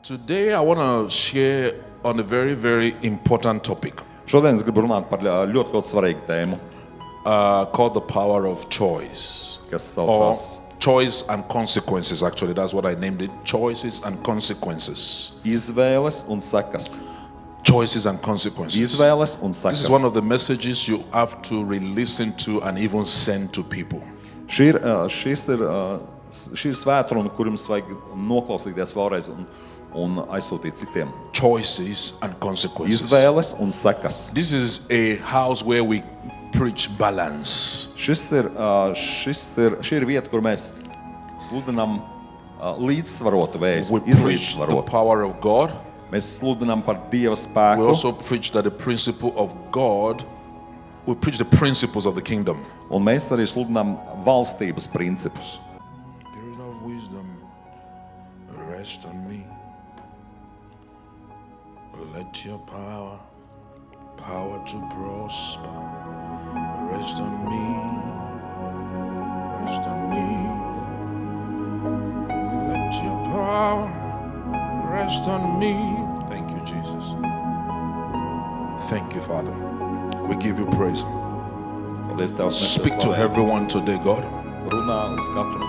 Today I want to share on a very, very important topic Šodien es gribu runāt par ļoti svarīgu tēmu, called the power of choice. kas Or saucās choice and consequences, actually. That's what I named it. Choices and consequences. izvēles un sekas. Choices and consequences. Izvēles un This sekas. is one of the messages you have to re-listen to and even send to people. Šī ir svētruna, kur jums vajag noklausīties vēlreiz un aizsūtīt citiem. Choices and consequences. Izvēles un sekas. This is a house where we preach balance. Šī ir vieta, kur mēs sludinām līdzsvarotu vēstu, We preach the izlīdzsvarotu. power of God. Mēs sludinām par Dieva We spēku, also preach that the principle of God, we preach the principles of the kingdom. un mēs arī sludinām valstības principus. Spirit of wisdom, rest on me. Let your power to prosper, rest on me. Rest on me. Let your power rest on me. Thank you, Jesus. Thank you, Father. We give you praise. Paldies Tev, mēs Speak Tev to slavējam. everyone today, God, Runā uz katru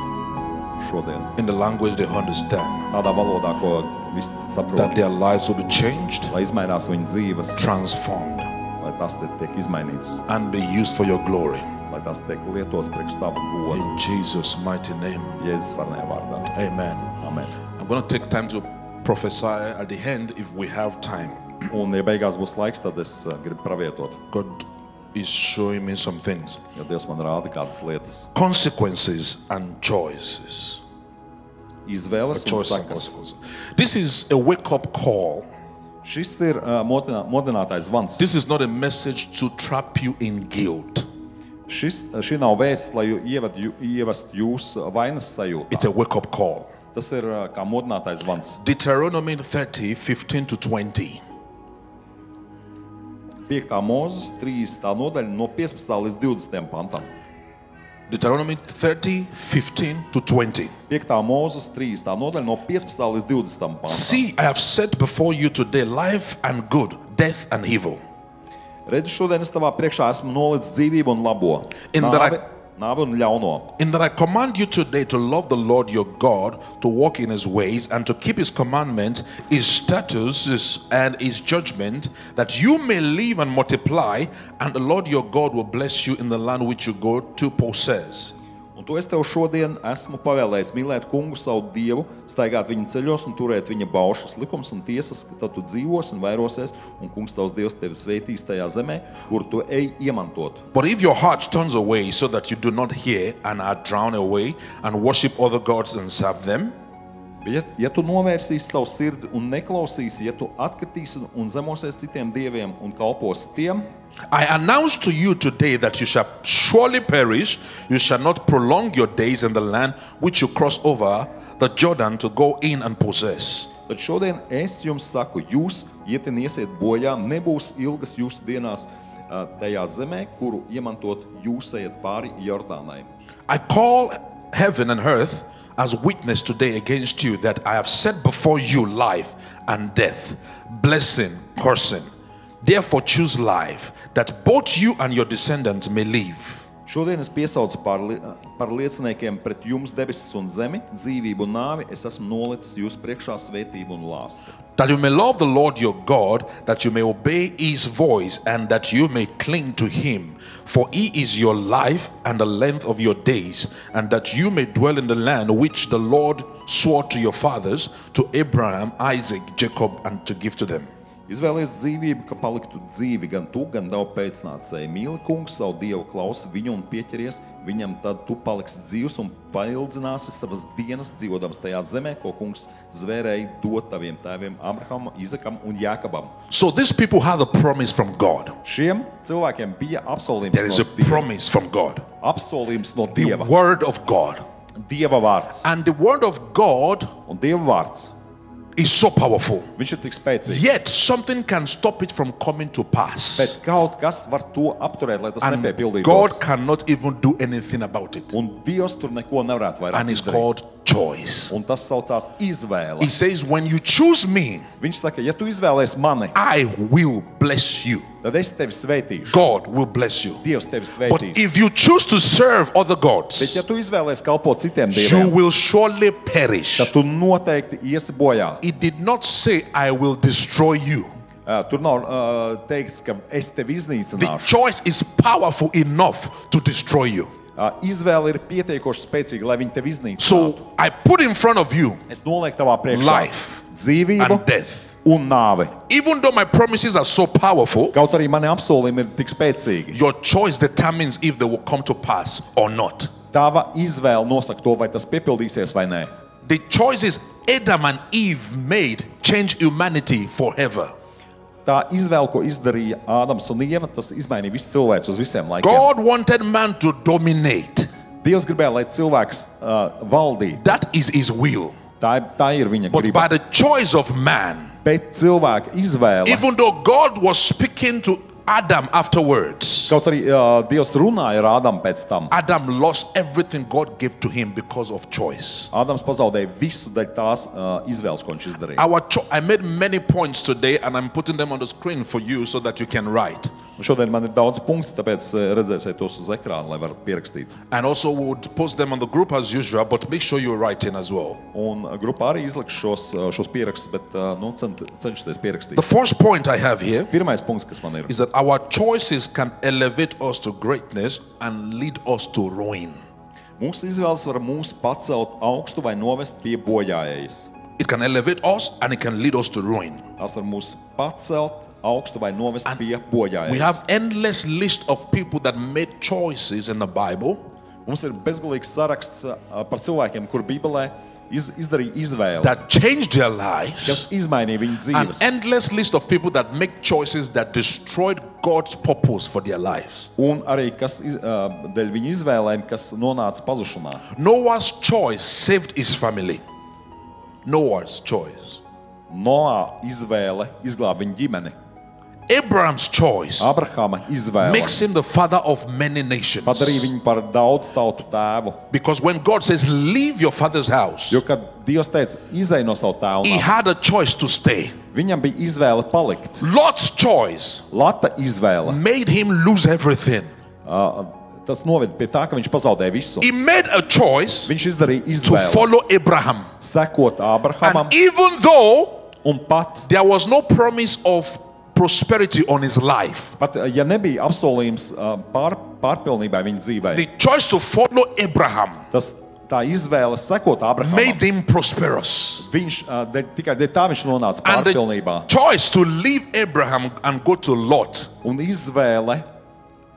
šodien. in the language they understand, Tādā valodā, ko visi that saprot, their lives will be changed, lai izmainās viņu dzīves, transformed, lai tas tiek izmainīts, and be used for your glory. lai tas tiek lietots priekš Tava goda. In Jesus' mighty name, Jēzus varnajā vārdā. amen. Amen. I'm going to take time to prophesy at the end if we have time. Un, ja beigās būs laiks, tad es gribu pravietot, God is showing me some things. jo Dievs man rāda kādas lietas. Consequences and choices. Izvēles un Choices and sekas. consequences. This is a wake-up call. Šis ir modinātais zvans. This is not a message to trap you in guilt. Šī nav vēsts, lai ievest jūs vainas It's a sajūtā. wake-up call. Tas ir kā modinātais zvans. Deuteronomy 30, 15 to 20. 5. mūzes 30. nodaļa no 15. līdz 20. pantam. Deuteronomy 30, 15 to 20. 5. mūzes 30. nodaļa no 15. līdz 20. pantam. See, I have set before you today life and good, death and evil. Redzi, šodien es tavā priekšā esmu nolicis dzīvību un labo, In nāvi un ļauno. In that I command you today to love the Lord your God, to walk in his ways, and to keep his commandments, his statutes, and his judgment, that you may live and multiply, and the Lord your God will bless you in the land which you go to possess. Un to es tev šodien esmu pavēlējis mīlēt kungu savu Dievu, staigāt viņa ceļos un turēt viņa baušas, likums un tiesas, ka tad tu dzīvos un vairosies, un kungs tavs Dievs tevi sveitīs tajā zemē, kur tu ej iemantot. But if your heart turns away so that you do not hear and are drowned away and worship other gods and serve them, Bet ja tu novērsīsi savu sirdi un neklausīsi, ja tu atkritīsi un zemosies citiem dieviem un kalposi tiem, I announce to you today that you shall surely perish. You shall not prolong your days in the land which you cross over the Jordan to go in and possess. tad šodien es jums saku, jūs ietieniesiet bojā, nebūs ilgas jūsu dienās tajā zemē, kuru iemantot jūs ejat pāri Jordānai. I call heaven and earth as witness today against you that I have set before you life and death, blessing, cursing. Therefore choose life, that both you and your descendants may live. Šodien es piesaucu par lieciniekiem pret jums debesis un zemi, dzīvību un nāvi, es esmu nolicis jūs priekšā svētību un lāstu. That you may love the Lord your God, that you may obey his voice, and that you may cling to him. For he is your life and the length of your days, and that you may dwell in the land which the Lord swore to your fathers, to Abraham, Isaac, Jacob, and to give to them. Izvēlies dzīvību, ka paliktu dzīvi gan tu, gan tavu pēcnācēji. Mīli kungu savu Dievu, klausi viņu un pieķeries viņam, tad tu paliksi dzīvs un paildzināsi savas dienas dzīvodams tajā zemē, ko kungs zvērēja dot taviem tēviem Abrahamam, Izakam un Jākabam. So these people had a promise from God. Šiem cilvēkiem bija apsolījums There is no a Dieva. promise from God. Apsolījums no The Dieva. word of God. Dieva vārds. And the word of God Un Dieva vārds is so powerful. Viņš ir tik spēcīgs. Yet something can stop it from coming to pass. Bet kaut kas var to apturēt, lai tas And nepiepildītos. God cannot even do anything about it. Un Dievs tur neko nevarētu vairāk And it's izdarīt. called choice. Un tas saucās izvēle. He says, when you choose me, Viņš saka, ja tu izvēlēsi mani, I will bless you. tad es tevi svētīšu. God will bless you. Dievs tevi But svētīs. if you choose to serve other Bet gods, ja tu izvēlēsi kalpot citiem you dieviem, will surely perish. tad tu noteikti iesi bojā. It did not say, I will destroy you. Tur nav teikts, ka es tevi The iznīcināšu. choice is powerful enough to destroy you. Izvēle ir pietiekoši spēcīga, lai viņi tevi iznīcinātu. So I put in front of you Es nolieku tavā priekšā life dzīvību and death. un nāvi. Even though my promises are so powerful, Kaut arī mani apsolījumi ir tik spēcīgi. your choice determines if they will come to pass or not. Tava izvēle nosaka to, vai tas piepildīsies vai nē. The choices Adam and Eve made changed humanity forever. Tā izvēle, ko izdarīja Ādams un Ieva, tas izmainīja visu cilvēku uz visiem laikiem. God wanted man to dominate. Dievs gribēja, lai cilvēks valdītu. That is his will. Tā ir viņa But by griba. the choice of man, Bet cilvēka izvēle, even though God was speaking to Adam afterwards, kaut arī Dievs runāja ar Ādamu pēc tam, Adam lost everything God gave to him because of choice. Ādams pazaudēja visu daļu tās izvēles, ko viņš izdarīja. I made many points today and I'm putting them on the screen for you so that you can write. Un šodien man ir daudz punktu, tāpēc redzēsiet tos uz ekrāna, lai varat pierakstīt. And also we would post them on the group as usual, but make sure you write in as well. Un grupā arī izliks šos pierakstus, bet cenšieties pierakstīt. The first point I have here Pirmais punkts, kas man ir, is that our choices can elevate us to greatness and lead us to ruin. mūsu izvēles var mūs pacelt augstu vai novest pie bojājējas. It can elevate us and it can lead us to ruin. Tas var mūs pacelt augstu vai novest pie We bojājējas. have endless list of people that made choices in the Bible Mums ir bezgalīgs saraksts par cilvēkiem, kur Bībelē izdarīja izvēli, that changed their lives, kas izmainīja viņu an dzīves. endless list of people that make choices that destroyed God's purpose for their lives. Un arī kas dēļ viņu izvēlēm, kas nonāca pazušanā. Noah's choice saved his family. Noah's choice. Noā izvēle izglāba viņa ģimeni. Abraham's choice Abrahama izvēle makes him the father of many nations. padarīja viņu par daudz tautu tēvu. Because when God says, leave your father's house, Jo, kad Dievs teica, izej no savu tēvu, he had a choice to stay. viņam bija izvēle palikt. Lot's choice Lata izvēle. made him lose everything. Tas noved pie tā, ka viņš pazaudēja visu. He made a choice Viņš izdarīja to izvēli follow Abraham. sekot Abrahamam, And even though un pat, there was no promise of prosperity on his life, ja nebija apsolījums pārpilnībai viņa dzīvē, the choice to follow Abraham tā izvēle sekot Abrahamam, made him prosperous. viņš tikai dēļ tā viņš nonāca And pārpilnībā. the choice to leave Abraham and go to Lot Un izvēle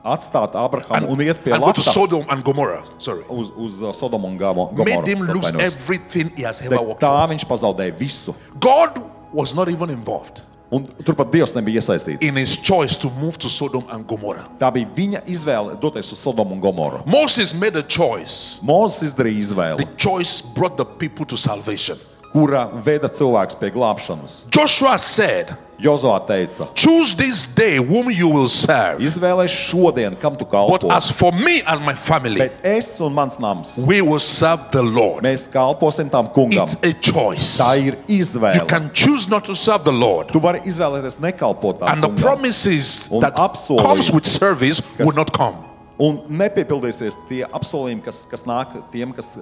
atstāt Abrahamu un iet pie and go to Lata Sodom and Gomorrah, sorry, uz Sodomu un Gomoru. made him lose Atvainojos. everything he has ever Dēļ worked tā for. viņš pazaudēja visu. God was not even involved Un turpat Dievs nebija iesaistīts. in his choice to move to Sodom and Gomorrah. Tā bija viņa izvēle doties uz Sodomu un Gomoru. Moses made a choice. Mūzes izdarīja The izvēli, choice brought the people to salvation. kura veda cilvēks pie glābšanas. Joshua said, Jozua teica, choose this day whom you will serve. izvēlēs šodien, kam tu But kalpo. as for me and my family, Bet es un mans nams, we will serve the Lord. mēs kalposim tam kungam. It's a choice. Tā ir You izvēle. can choose not to serve the Lord. Tu vari izvēlēties nekalpot tam And the kungam. promises Un that apsolījumi, comes with service will not come. Un nepiepildīsies tie apsolījumi, kas nāk tiem, kas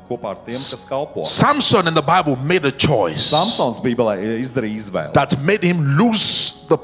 kopā ar tiem, kas kalpo. Samson in the Bible made a choice Samsons Bībelē izdarīja izvēli, that made him lose the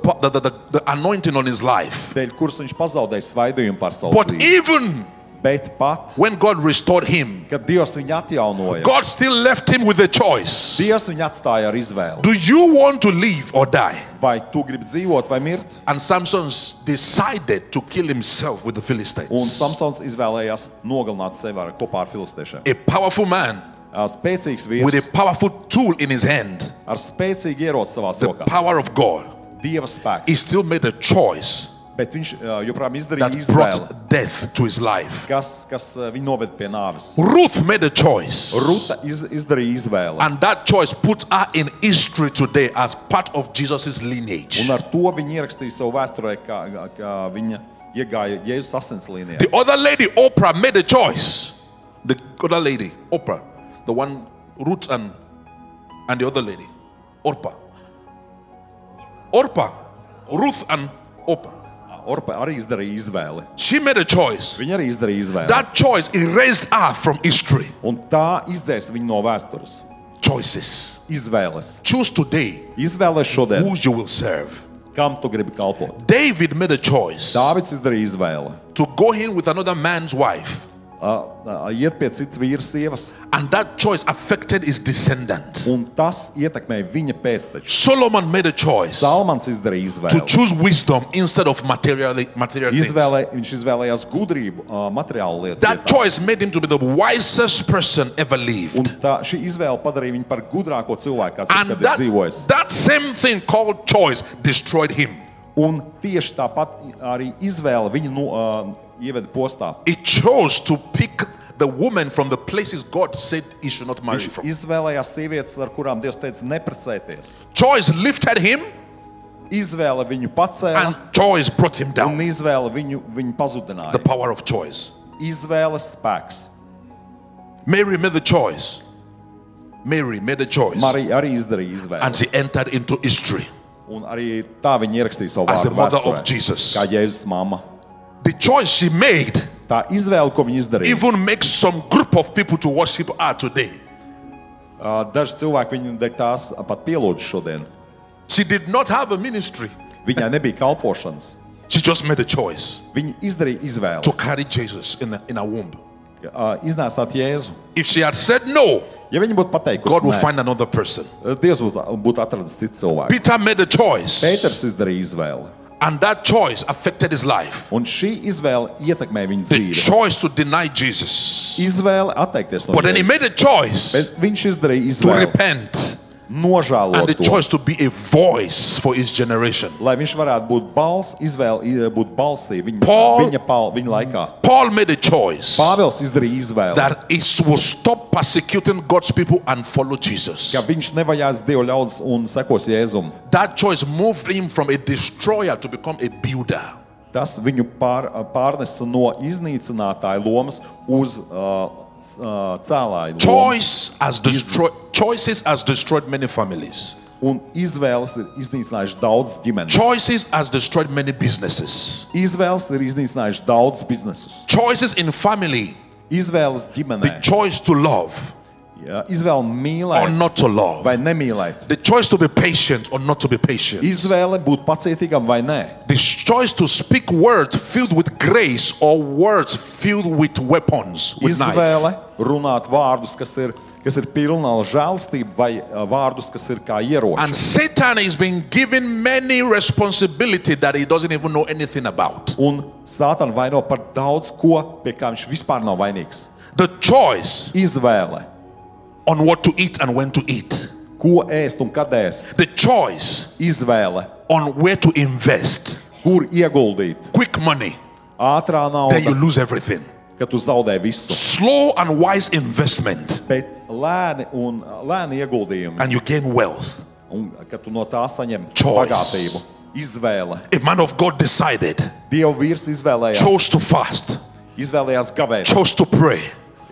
anointing on his life. dēļ kuras viņš pazaudēja svaidījumu par savu But dzīvi. even Bet pat, when God restored him, kad Dievs viņu atjaunoja, God still left him with a choice. Dievs viņu atstāja ar izvēli. Do you want to live or die? Vai tu gribi dzīvot vai mirt? And Samson decided to kill himself with the Un Philistines. Samsons izvēlējās nogalināt sevi kopā ar filistiešiem. A powerful man Spēcīgs with a vīrs powerful tool in his hand, ar spēcīgu ieroci savās the rokās. power of God. Dieva spēks. He still made a choice Bet viņš joprojām izdarīja that izvēli, brought death to his life. kas viņu noved pie nāves. Ruth made a choice. Ruta izdarīja izvēli. And that choice put her in history today as part of Jesus' lineage. Un ar to viņa ierakstīja savu vēsturē, kā viņa iegāja Jēzus asins līnijā. The other lady, Oprah, made a choice. The other lady, Oprah, the one, Ruth and the other lady, Orpah. Ruth and Oprah. Orpa arī izdarīja izvēli. She made a choice. Viņa arī izdarīja izvēli. That choice erased her from history. Un tā izdzēs viņu no vēstures. Choices. Izvēles. Choose today Izvēles šodien, who you will serve. kam tu gribi kalpot. David made a choice Dāvids izdarīja izvēli. to go in with another man's wife. Iet pie citas vīra sievas, And that choice affected his descendants. un tas ietekmēja viņa pēctečus. Solomon made a choice Salmans izdarīja to izvēli. choose wisdom instead of material things. Viņš izvēlējās gudrību materiālu lietu That vietā. choice made him to be the wisest person ever Un lived. šī izvēle padarīja viņu par gudrāko cilvēku, kāds And jebkad ir dzīvojis. that same thing called choice destroyed him. Un tieši tāpat arī izvēle viņu ieveda postā. He chose to pick the woman from the places God said he should not marry Viņš from. izvēlējās sievietes, ar kurām Dievs teica neprecēties. Choice lifted him Izvēle viņu pacēla, and choice brought him un down. izvēle viņu The pazudināja. power of choice. Izvēles spēks. Mary made the choice. Mary made a choice. Marija arī izdarīja And izvēli. she entered into history Un arī tā viņa ierakstīja savu as the vārdu mother of vēsturē, Jesus. kā Jēzus mamma. The choice she made Tā izvēle, ko viņa izdarīja, even makes some group of people to worship her today. daži cilvēki viņu dēļ tās pat pielūdz šodien. She did not have a ministry. Viņai nebija kalpošanas. She just made a choice Viņa izdarīja izvēli, to carry Jesus in her womb. iznēsāt Jēzu. If she had said no, Ja viņi būtu pateikuši, God will nē, find another person. Dievs būtu atradis citu cilvēku. Peter made a choice, Pēters izdarīja izvēli. and that choice affected his life. Un šī izvēle ietekmē viņa The dzīvi. choice to deny Jesus. Izvēle atteikties no But then he made Jēzus. a choice Bet viņš izdarīja to izvēli repent and nožēlot the to, choice to be a voice for his generation. lai viņš varētu būt balss, izvēle būt balsī viņa laikā. Paul made a choice Pāvils izdarīja izvēli, that he will stop persecuting God's people and follow Jesus. ka viņš nevajās Dievu ļaudis un sekos Jēzum. That choice moved him from a destroyer to become a builder. Tas viņu pārnesa no iznīcinātāja lomas uz cēlāju lomu. Choices has destroyed many families. Un izvēles ir iznīcinājušas daudz ģimenes. Choices has destroyed many businesses. Izvēles ir iznīcinājušas daudz biznesus. Choices in family. Izvēles The ģimenē. choice to love Izvēle or mīlēt not to love. vai nemīlēt. The choice to be patient or not to be patient. Izvēle būt pacietīgam vai nē. The choice to speak words filled with grace or words filled with weapons, with knife. Izvēle runāt vārdus, kas ir pilni ar žēlstību, vai vārdus, kas ir kā And ieroči. Satan is being given many responsibility that he doesn't even know anything about. Un Sātanu vaino par daudz ko, pie kā viņš vispār nav vainīgs. The choice Izvēle, on what to eat and when to eat. ko ēst un kad ēst. The choice Izvēle, on where to invest. kur ieguldīt. Quick money, Ātrā then you nauda, lose everything. ka tu zaudē visu. Slow and wise investment, Bet lēni ieguldījumi, and you gain wealth. un ka tu no tā saņem Choice. bagātību. Izvēle. A man of God decided, Dieva vīrs izvēlējās, chose to fast, izvēlējās gavēt, chose to pray,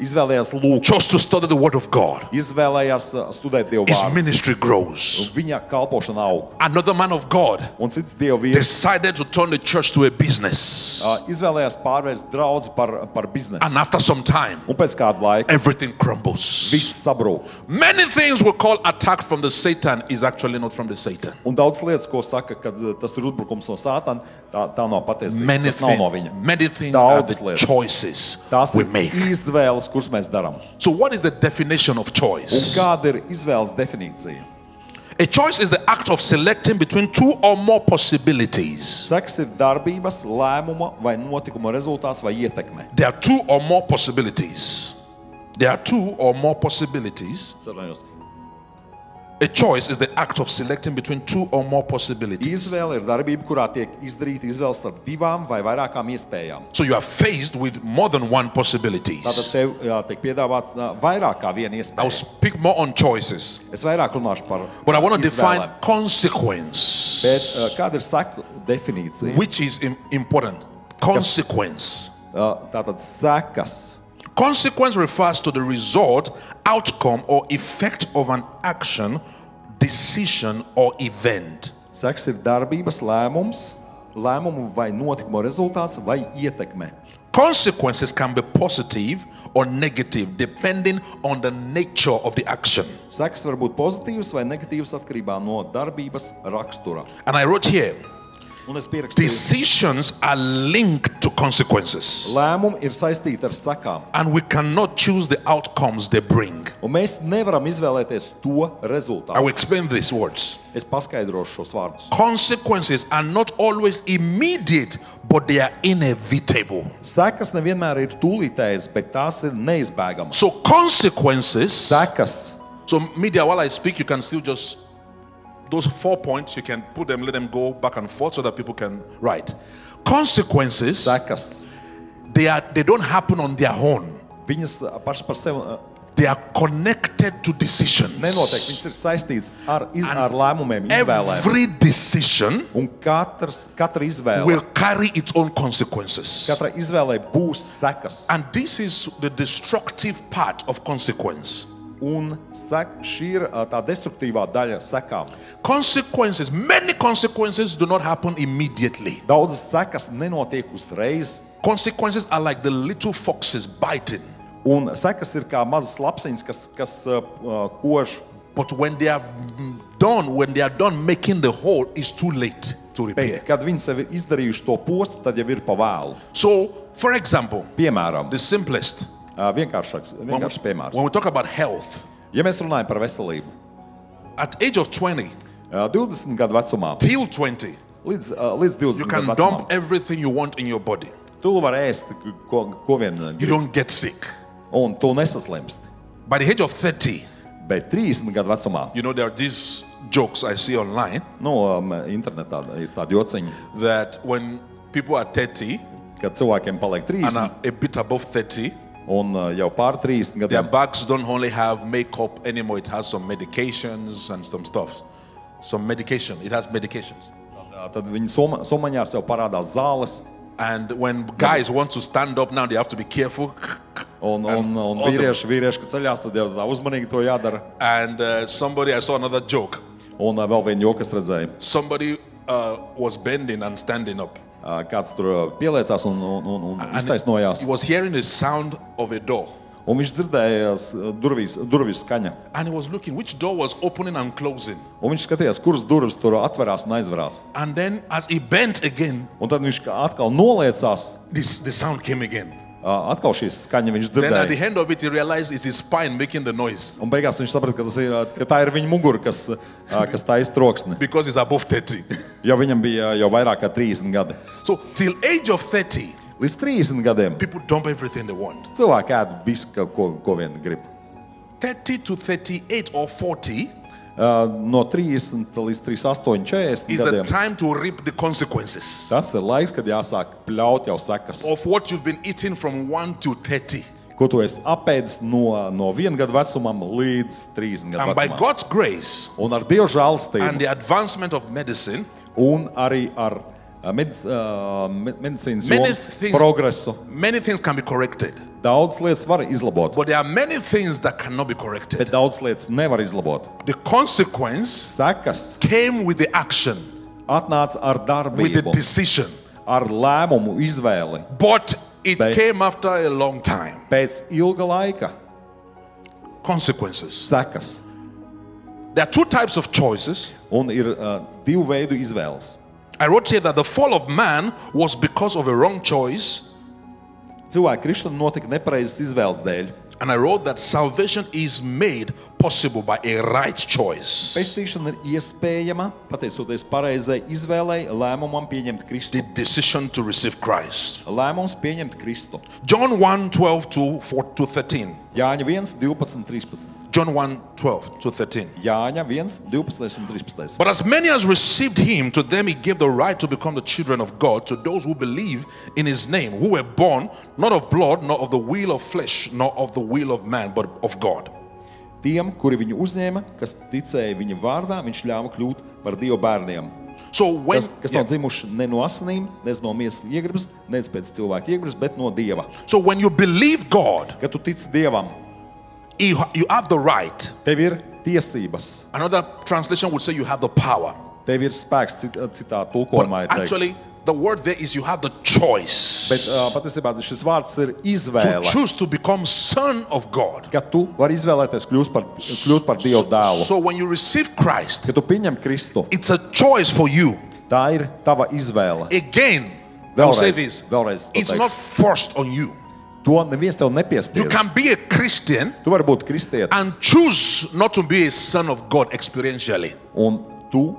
izvēlējās lūgt, chose to study the word of God. izvēlējās studēt Dievu His vārdu. ministry grows. Viņa kalpošana aug. Another man of God Un cits Dieva vīrs decided to turn the church to a business. izvēlējās pārvērst draudzi par biznesu. And after some time, Un pēc kāda laika everything crumbles. viss sabrūk. Many things we call attack from the Satan is actually not from the Satan. Un daudz lietas, ko saka, ka tas ir uzbrukums no Sātana, tā nav patiesība. Many Tas nav no things, viņa. many things are Daudz the lietas. choices Tās we ir make. izvēles, kuras mēs darām. So what is the definition of Un choice? kāda ir izvēles definīcija? A choice is the act of selecting between two or more possibilities. Seks ir darbības, lēmuma vai notikuma rezultāts vai ietekme. There are two or more possibilities. There are two or more possibilities. Sarunājos. A choice is the act of selecting between two or more possibilities. Izvēle ir darbība, kurā tiek izdarīta izvēle starp divām vai vairākām iespējām. So you are faced with more than one possibilities. Tātad tev tiek piedāvāts vairāk kā viena I'll iespēja. speak more on choices, Es vairāk runāšu par but I want to define izvēlēm. consequence, Bet kāda ir seku definīcija? which is important. Consequence. Tātad sekas. Consequence refers to the result, outcome, or effect of an action, decision, or event. Seks ir darbības lēmumu vai notikumu rezultāts vai ietekme. Consequences can be positive or negative depending on the nature of the action. Seks var būt pozitīvs vai negatīvs atkarībā no darbības rakstura. And I wrote here, Un es pierakstīju, decisions are linked to consequences, lēmumi ir saistīti ar sekām. and we cannot choose the outcomes they bring. Un mēs nevaram izvēlēties to I rezultātu. will explain these words. Es paskaidrošu šos vārdus. Consequences are not always immediate, but they are inevitable. Sekas nevienmēr ir tūlītējas, bet tās ir neizbēgamas. So consequences, Sekas. so media, while I speak, you can still just, those 4 points, you can put them, let them go back and forth so that people can write. Consequences, Sekas. they don't happen on their own. Viņas pašas par sevi They are connected to decisions. nenotiek. Viņas ir saistītas ar lēmumiem, izvēlēm. Every decision Un katra izvēle, will carry its own consequences. katrai izvēlei būs sekas. And this is the destructive part of consequence. Un šī ir tā destruktīvā daļa sekām. Consequences, many consequences do not happen immediately. Daudzas sekas nenotiek uzreiz. Consequences are like the little foxes biting. Un sekas ir kā mazas lapsiņas, kas kož. But when they are done making the hole, it's too late to repair. Bet, kad viņi sev ir izdarījuši to postu, tad jau ir pa vēlu. So, for example, Piemēram, the simplest, vienkāršs piemērs. when we talk about health, Ja mēs runājam par veselību, at age of 20 20 gadu vecumā till 20, līdz you 20 can gadu dump vecumam, everything you want in your body. tu vari ēst, ko vien You gribi, don't get sick. un tu nesaslimsti. By the age of 30, Bet 30 gadu vecumā, you know, there are these jokes I see online internetā ir tādi jociņi, that when people are 30 kad cilvēkiem paliek and 30 are a bit above 30, un jau pār 30 their gadiem, bags don't only have makeup anymore, it has some medications and some stuff. Some medication, it has medications. tad viņi somaņās jau parādās zāles, And when guys want to stand up now, they have to be careful. un all the- vīrieši, kad ceļās, tad jau tā uzmanīgi to jādara. And I saw another joke. Un vēl vienu joku es redzēju. Somebody was bending and standing up. Kāds tur pieliecās un And iztaisnojās. he was hearing the sound of a door. Un viņš dzirdēja durvju skaņa. And he was looking which door was opening and closing. Un viņš skatījās, kuras durvis tur atverās un aizverās. And then as he bent again, Un tad viņš atkal noliecās. the sound came again. Atkal šīs skaņa viņš Then at the dzirdēja. end of it, he realized it's his spine making the noise Un beigās viņš saprata, ka tā ir viņa mugura, kas taisa troksni. because he's above 30. Jo viņam bija jau vairāk kā 30 gadi. So till age of 30, Līdz 30 gadiem people dump everything they want. cilvēki ēd visu, ko vien grib. 30 to 38 or 40 No 30 līdz 38, 40 is a gadiem. time to reap the consequences Tas ir laiks, kad jāsāk pļaut jau sekas. of what you've been eating from 1 to 30. Ko tu esi apēdis no 1 gadu vecumam līdz 30 gadu And by vecumam. God's grace Un ar Dieva and žēlastību the advancement of medicine, un arī ar medicīnas Many jomas things- progresu many things can be corrected. daudz lietas var izlabot, But there are many things that cannot be corrected. bet daudz lietas nevar izlabot. The consequence Sekas came with the action, atnāca ar with the darbību, decision. ar lēmumu izvēli But it But- came after a long time. pēc ilga laika. Consequences. Sekas. There are two types of choices. Un ir divu veidu izvēles. I wrote here that the fall of man was because of a wrong choice. Cilvēku krišana notika nepareizas izvēles dēļ. And I wrote that salvation is made possible by a right choice. Pestīšana ir iespējama pateicoties pareizai izvēlei, lēmumam pieņemt Kristu. The decision to receive Christ. Lēmums pieņemt Kristu. John 1:12 to 13. Jāņa 1, 12, 13. John 1:12-13. Jāņa 1, 12 un 13. But as many as received him, to them he gave the right to become the children of God, to those who believe in his name, who were born not of blood, nor of the will of flesh, nor of the will of man, but of God. Tiem, kuri viņu uzņēma, kas ticēja viņa vārdā, viņš ļāva kļūt par Dieva bērniem. So when Kas nav dzimuši ne no asinīm, ne no miesas iegribas, ne pēc cilvēka iegribas, bet no Dieva. so when you believe God, Kad tu tici Dievam, you have the right. tev ir tiesības, Another translation would say you have the power. tev ir spēks, citā But tulkojumā ir teikts. actually, the word there is you have the choice Bet patiesībā šis vārds ir to izvēle, choose to become son of God. ka tu vari izvēlēties kļūt par Dieva dēlu. So when you receive Christ, Kad tu pieņem Kristu, it's a choice for you. tā ir tava izvēle. Again, I will say this. Vēlreiz to It's teikšu. not forced on you. To neviens tev You nepiespiež. can be a Christian Tu vari būt kristietis, and choose not to be a son of God experientially. un tu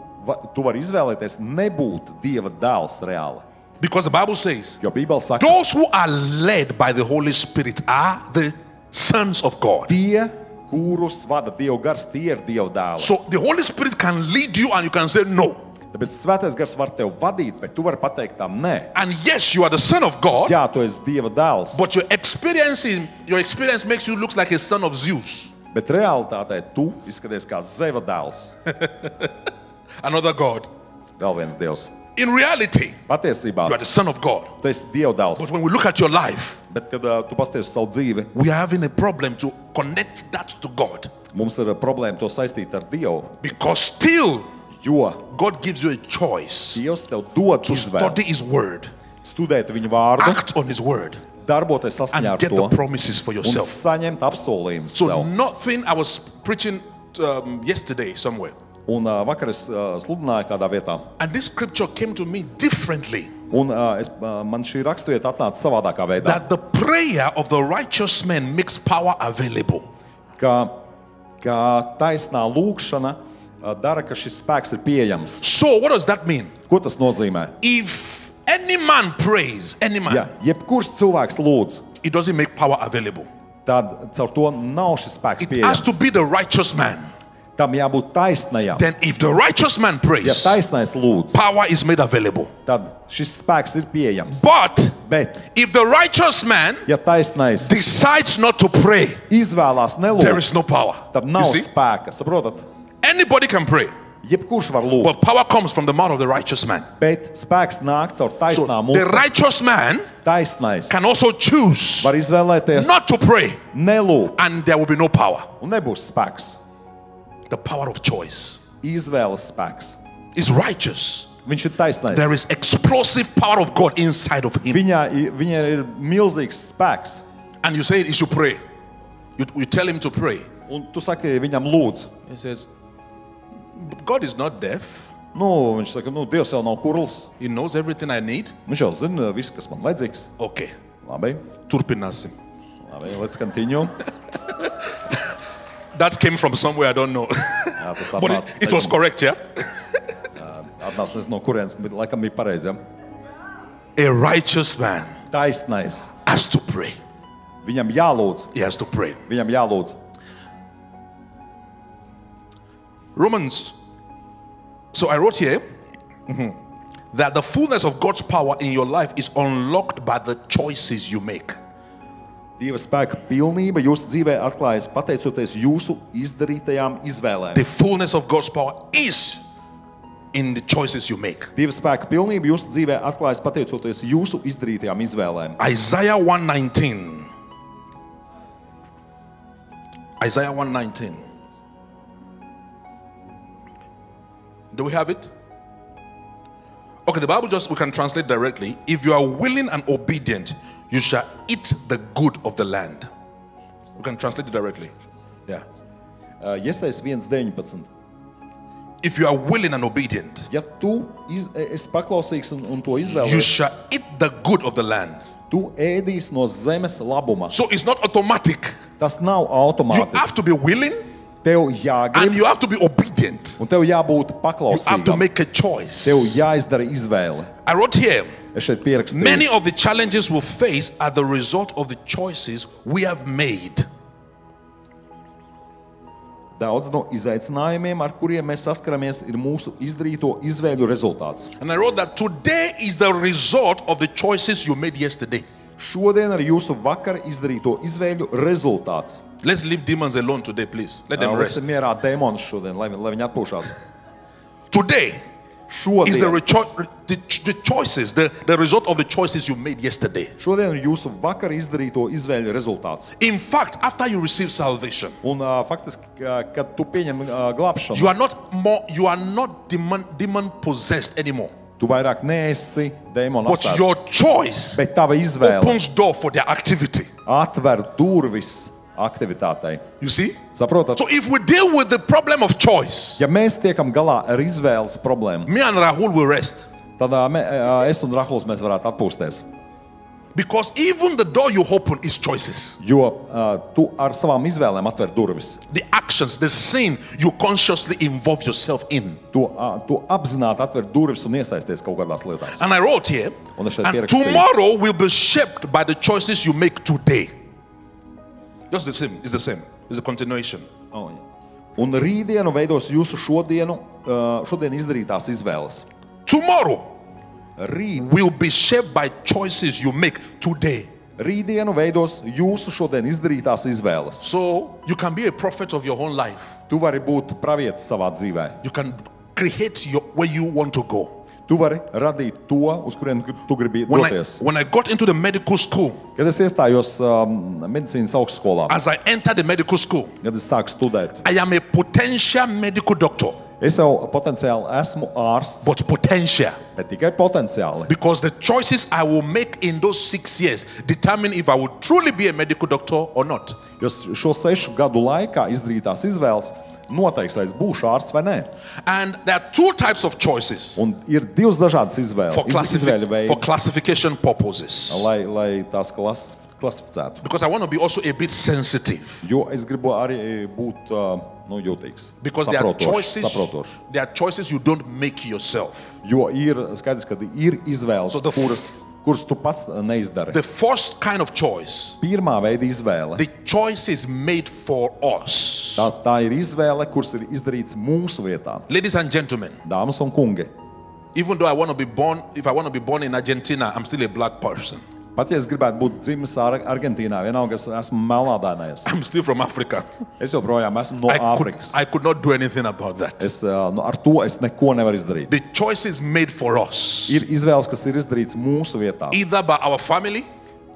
vari izvēlēties nebūt Dieva dēls reāli. Because the Bible says, Jo Bībele saka, those who are led by the Holy Spirit are the sons of God. tie, kurus vada Dieva gars, tie ir Dieva dēli. So the Holy Spirit can lead you and you can say no. Tāpēc Svētais gars var tev vadīt, bet tu vari pateikt tam nē. And yes, you are the son of God, Jā, tu esi Dieva dēls, but your experience makes you look like a son of Zeus, bet realitātē tu izskaties kā Zeva dēls. another God. Vēl viens Dievs. In reality, Patiesībā you are the son of God. tu esi Dieva dēls, But when we look at your life, bet kad tu pasties uz savu dzīvi, we are having a problem to connect that to God. mums ir problēma to saistīt ar Dievu, Because still, jo God gives you a choice Dievs tev dod to study izvēli, His Word, studēt viņa vārdu, act on His Word, darboties saskaņā and ar get to the promises for un yourself. saņemt apsolījumus So sev. nothing, I was preaching yesterday somewhere, Un vakar es sludināju kādā vietā. and this scripture came to me differently. Un man šī raksturvieta atnāca savādākā veidā. That the prayer of the righteous man makes power available. Ka taisnā lūkšana dara, ka šis spēks ir pieejams. So what does that mean? Ko tas nozīmē? If any man prays, any man, Ja jebkurš cilvēks lūdz, it doesn't make power available. tad caur to nav šis spēks It has to pieejams. be the righteous man. Tam jābūt taisnajam. Then if the righteous man Ja prays, taisnais lūdz, power is made available. tad šis spēks ir pieejams. But Bet, if the righteous man ja taisnais decides not to pray, izvēlās there nelūgt, is no power. tad You nav see? spēka. Saprotat? Anybody can pray, Jebkurš var lūgt, but power comes from the mouth of the righteous man. bet spēks nāk caur So taisnām the mūžām. righteous man Taisnais can also choose var izvēlēties not to pray, nelūgt, and there will be no power. un nebūs spēks. The power of choice Izvēles spēks. is righteous. Viņš ir taisnais. There is explosive power of God inside of him. Viņai ir milzīgs spēks. And you say he should pray. You tell him to pray. Un tu saki viņam lūdzu. He says, God is not deaf. Viņš saka, Dievs jau nav kurls. He knows everything I need. Viņš jau zina visu, kas man vajadzīgs. Okay. Labi, Turpināsim. let's continue. That came from somewhere I don't know. Jā, tas But atnāca. it was correct, yeah? Atnāca nezinu no kurienes, bet laikam bija pareizi. Ja? A righteous man Taisnais. has to pray. Viņam jālūdz. He has to pray. Viņam jālūdz. Romans. So I wrote here that the fullness of God's power in your life is unlocked by the choices you make. Dieva spēka pilnība jūsu dzīvē atklājas pateicoties jūsu izdarītajām izvēlēm. The fullness of God's power is in the choices you make. Dieva spēka pilnība jūsu dzīvē atklājas pateicoties jūsu izdarītajām izvēlēm. Isaiah 119. Isaiah 119. Do we have it? Okay, the Bible we can translate directly. If you are willing and obedient, you shall eat the good of the land. We can translate it directly. Yeah. Jesais 1.19. If you are willing and obedient, Ja tu esi paklausīgs un to you izvēlies, shall eat the good of the land. tu ēdīsi no zemes labuma. So it's not automatic. Tas nav You have automātiski. to be willing Tev and jāgrib you have to be obedient. un tev jābūt You have to paklausīgam. make a choice. Tev jāizdara izvēle. I wrote here, Es šeit pierakstīju. many of the challenges we face are the result of the choices we have made. Daudz no izaicinājumiem, ar kuriem mēs saskaramies, ir mūsu izdarīto izvēļu rezultāts. And I wrote that today is the result of the choices you made yesterday. Šodien ir jūsu vakar izdarīto izvēļu rezultāts. Let's leave demons alone today, please. Let them rest. Liksim mierā dēmonus šodien, lai viņi atpūšās. Today is Šodien, the choices, the result of the choices you made yesterday. šodien ir jūsu vakar izdarīto izvēļu rezultāts. In fact, after you receive salvation, Un faktiski, kad tu pieņem glābšanu, you are not demon possessed anymore. tu vairāk neesi dēmonu But your apsēsts, choice bet tava izvēle opens door for their activity. atver durvis aktivitātei. You see? Saprotat? So if we deal with the problem of choice, Ja mēs tiekam galā ar izvēles problēmu, me and Rahul will rest. tad es un Rahuls mēs varētu atpūsties. Because even the door you open is choices. Jo tu ar savām izvēlēm atver durvis. The actions, the sin you consciously involve yourself in. Tu apzināti atver durvis un iesaisties kaut kādās lietās. And I wrote here, Un es šeit and pierakstīju. tomorrow will be shaped by the choices you make today. Just the same. It's the same. It's a continuation. Oh, jā. Un rītdienu veidos jūsu šodien izdarītās izvēles. Tomorrow Rīt, will be shaped by choices you make today. rītdienu veidos jūsu šodien izdarītās izvēles. So you can be a prophet of your own life. Tu vari būt pravietis savā dzīvē. You can create where you want to go. Tu vari radīt to, uz kurien tu gribi doties. When I got into the medical school, Kad es iestājos medicīnas augstskolā, as I entered the medical school, kad es sāku studēt, I am a potential medical doctor, es jau potenciāli esmu ārsts, but potential. bet tikai potenciāli. Because the choices I will make in those 6 years determine if I will truly be a medical doctor or not. Jo šo 6 gadu laikā izdarītās izvēles noteiks, vai es būšu ārsts vai nē. And there are 2 types of choices Un ir divas dažādas izvēles, for, izvēļu for veidi, classification purposes. lai tās klasificētu. Because I want to be also a bit sensitive. Jo es gribu arī būt jūtīgs, Because there are saprotošs. choices you don't make yourself. Jo ir skaidrs, ka ir izvēles, So the kuras tu pats neizdari. The first kind of choice, Pirmā veida izvēle. the choice is made for us. Tā ir izvēle, kuras ir izdarīts mūsu vietā. Ladies and gentlemen, Dāmas un kungi, even though I want to be born, if I want to be born in Argentina, I'm still a black person. pat ja es gribētu būt dzimis Argentīnā, vienalga es esmu melnādainais. I'm still from Africa. Es joprojām esmu no Āfrikas. I could not do anything about that. Ar to es neko nevaru izdarīt. The choice is made for us. Ir izvēles, kas ir izdarīts mūsu vietā. Either by our family,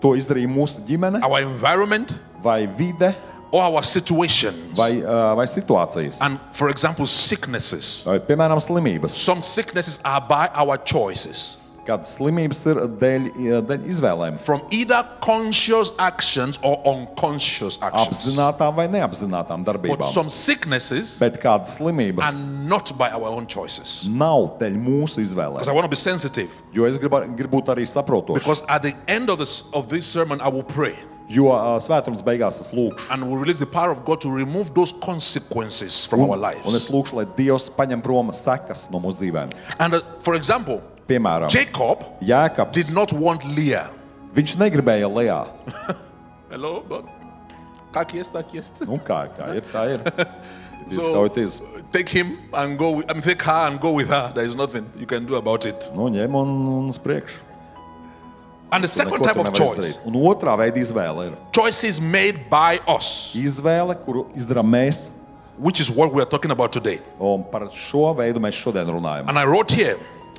To izdarīja mūsu ģimene, our environment, vai vide, or our situations. vai situācijas. And for example, sicknesses. Vai, piemēram, slimības. Some sicknesses are by our choices. Kādas slimības ir dēļ izvēlēm. From either conscious actions or unconscious actions. Apzinātām vai neapzinātām But darbībām. some sicknesses Bet kādas slimības are not by our own choices. nav dēļ mūsu Because izvēlēm. I want to be sensitive. Jo es gribu būt arī saprotošs. Because at the end of this sermon, I will pray. Jo svētums beigās es lūkšu. And we'll release the power of God to remove those consequences from our Un lives. es lūkšu, lai Dievs paņem prom sekas no mūsu dzīvēm. And for example, Piemēram, Jacob Jēkabs. did not want Leah. Viņš negribēja Lejā. Hello, but как есть, так есть. Nu, kā ir, tā ir. It is how it is. Take him and go. Take her and go with her. There is nothing you can do about it. Nu, ņem un uz priekšu. And the Tu second neko type tu of nevari choice, izdarīt. Un otrā veida izvēle ir choices made by us, izvēle, kuru izdarām mēs. which is what we are talking about today. Un par šo veidu mēs šodien runājam. And I wrote here,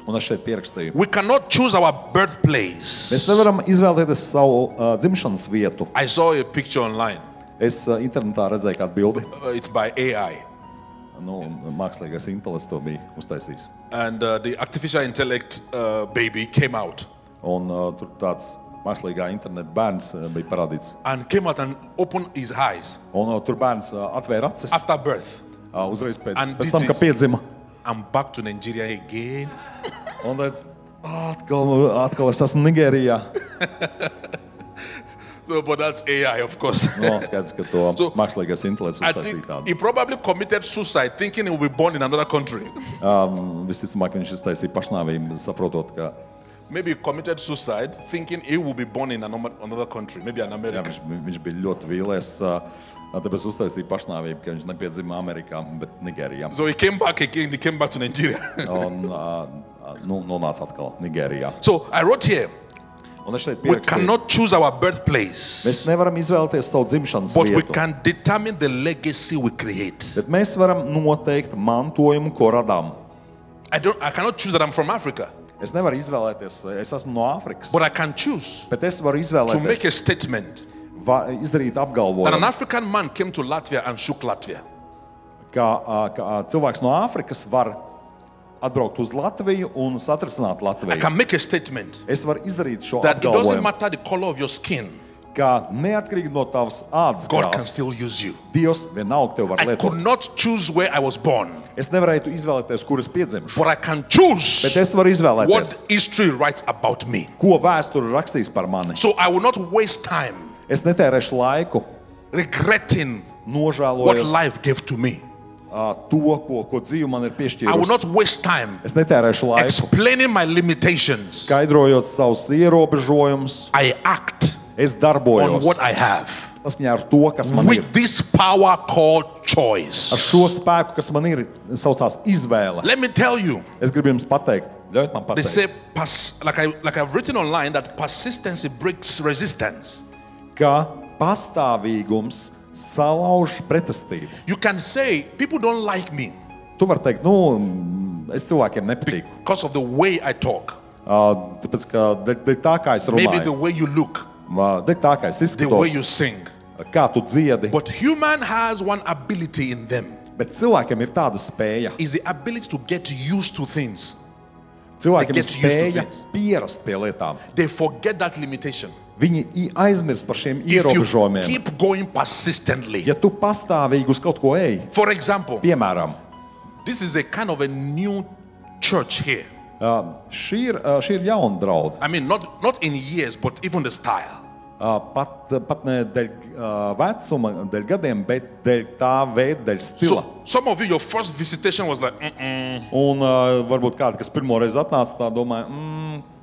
Un es šeit pierakstīju. we cannot choose our birthplace. Mēs nevaram izvēlēties savu dzimšanas vietu. I saw a picture online. Es internetā redzēju kādu bildi. It's by AI. Nu, mākslīgais intelekts to bija uztaisījis. And the artificial intellect baby came out Un tur tāds mākslīgā interneta bērns bija parādīts. and came out and opened his eyes Un tur bērns atvēra acis after birth. uzreiz And pēc tam, did kad this. piedzima. I'm back to Nigeria again. Un teica, atkal es esmu Nigērijā. So, but that's AI, of course. No, skaidrs, ka to So, mākslīgais intelekts I uztaisīja think tādu. he probably committed suicide thinking he will be born in another country. Visticamāk, viņš iztaisīja pašnāvību, saprotot, ka Maybe he committed suicide thinking he will be born in another country, maybe in Jā, America. viņš bija ļoti vīlies, tāpēc uztaisīja pašnāvību, ka viņš nepiedzima Amerikā, bet Nigērijā. So he came back again, he came back to Nigeria. Un nonāca atkal Nigērijā. So I wrote here, Un es šeit we pierakstīju, cannot choose our birthplace, mēs nevaram izvēlēties savu dzimšanas but we vietu, can determine the legacy we create. bet mēs varam noteikt mantojumu, ko radām. I cannot choose that I'm from Africa, Es nevaru izvēlēties, es esmu no Āfrikas, but I can choose bet es varu to make izvēlēties, a statement izdarīt that an apgalvojumu, African man came to Latvia and shook Latvia. ka cilvēks no Āfrikas var atbraukt uz Latviju un satrisināt I Latviju. can make a statement Es varu izdarīt šo that it doesn't apgalvojumu, matter the color of your skin, ka neatkarīgi no tavas ādas God can krāsas, still use you. Dievs vienalga tev var I could lietot. not choose where I was born, Es nevarētu izvēlēties, kur es piedzimšu, but I can choose bet es varu izvēlēties, what history writes about me. ko vēsture rakstīs par mani. So I will not waste time Es netērēšu laiku, regretting what nožēlojot life gave to me. to, ko dzīve man ir I will piešķīrusi. not waste time Es netērēšu laiku, explaining my limitations. skaidrojot savus ierobežojumus. I act Es on darbojos what I have saskaņā ar to, kas man ir. with this power called Ar choice. šo spēku, kas man ir, saucās izvēle. Let me tell you, Es gribu jums pateikt, ļaujiet man they pateikt, say, like I've written online, that persistency breaks resistance. ka pastāvīgums salauž pretestību. You can say, people don't like me Tu vari teikt, es cilvēkiem nepatīku. because of the way I talk, Tāpēc, ka dēļ tā, kā es maybe the runāju, way you look, dēļ tā, kā es the way you izskatos, sing. kā tu dziedi. But human has one ability in them, Bet cilvēkiem ir tāda spēja. is the ability to get used to things. Cilvēkiem ir get used to spēja things. pierast pie lietām. They forget that limitation. Viņi aizmirst par šiem If you ierobežojumiem. keep going persistently. Ja tu pastāvīgi uz kaut ko ej, For example, piemēram, this is a kind of a new church here. šī ir jauna draudze. I mean, not in years, but even the style. Pat ne dēļ vecuma, dēļ gadiem, bet dēļ tā veida, dēļ stila. So some of you, your first visitation was like, Un varbūt kādi, kas pirmoreiz atnāca, tā domāja,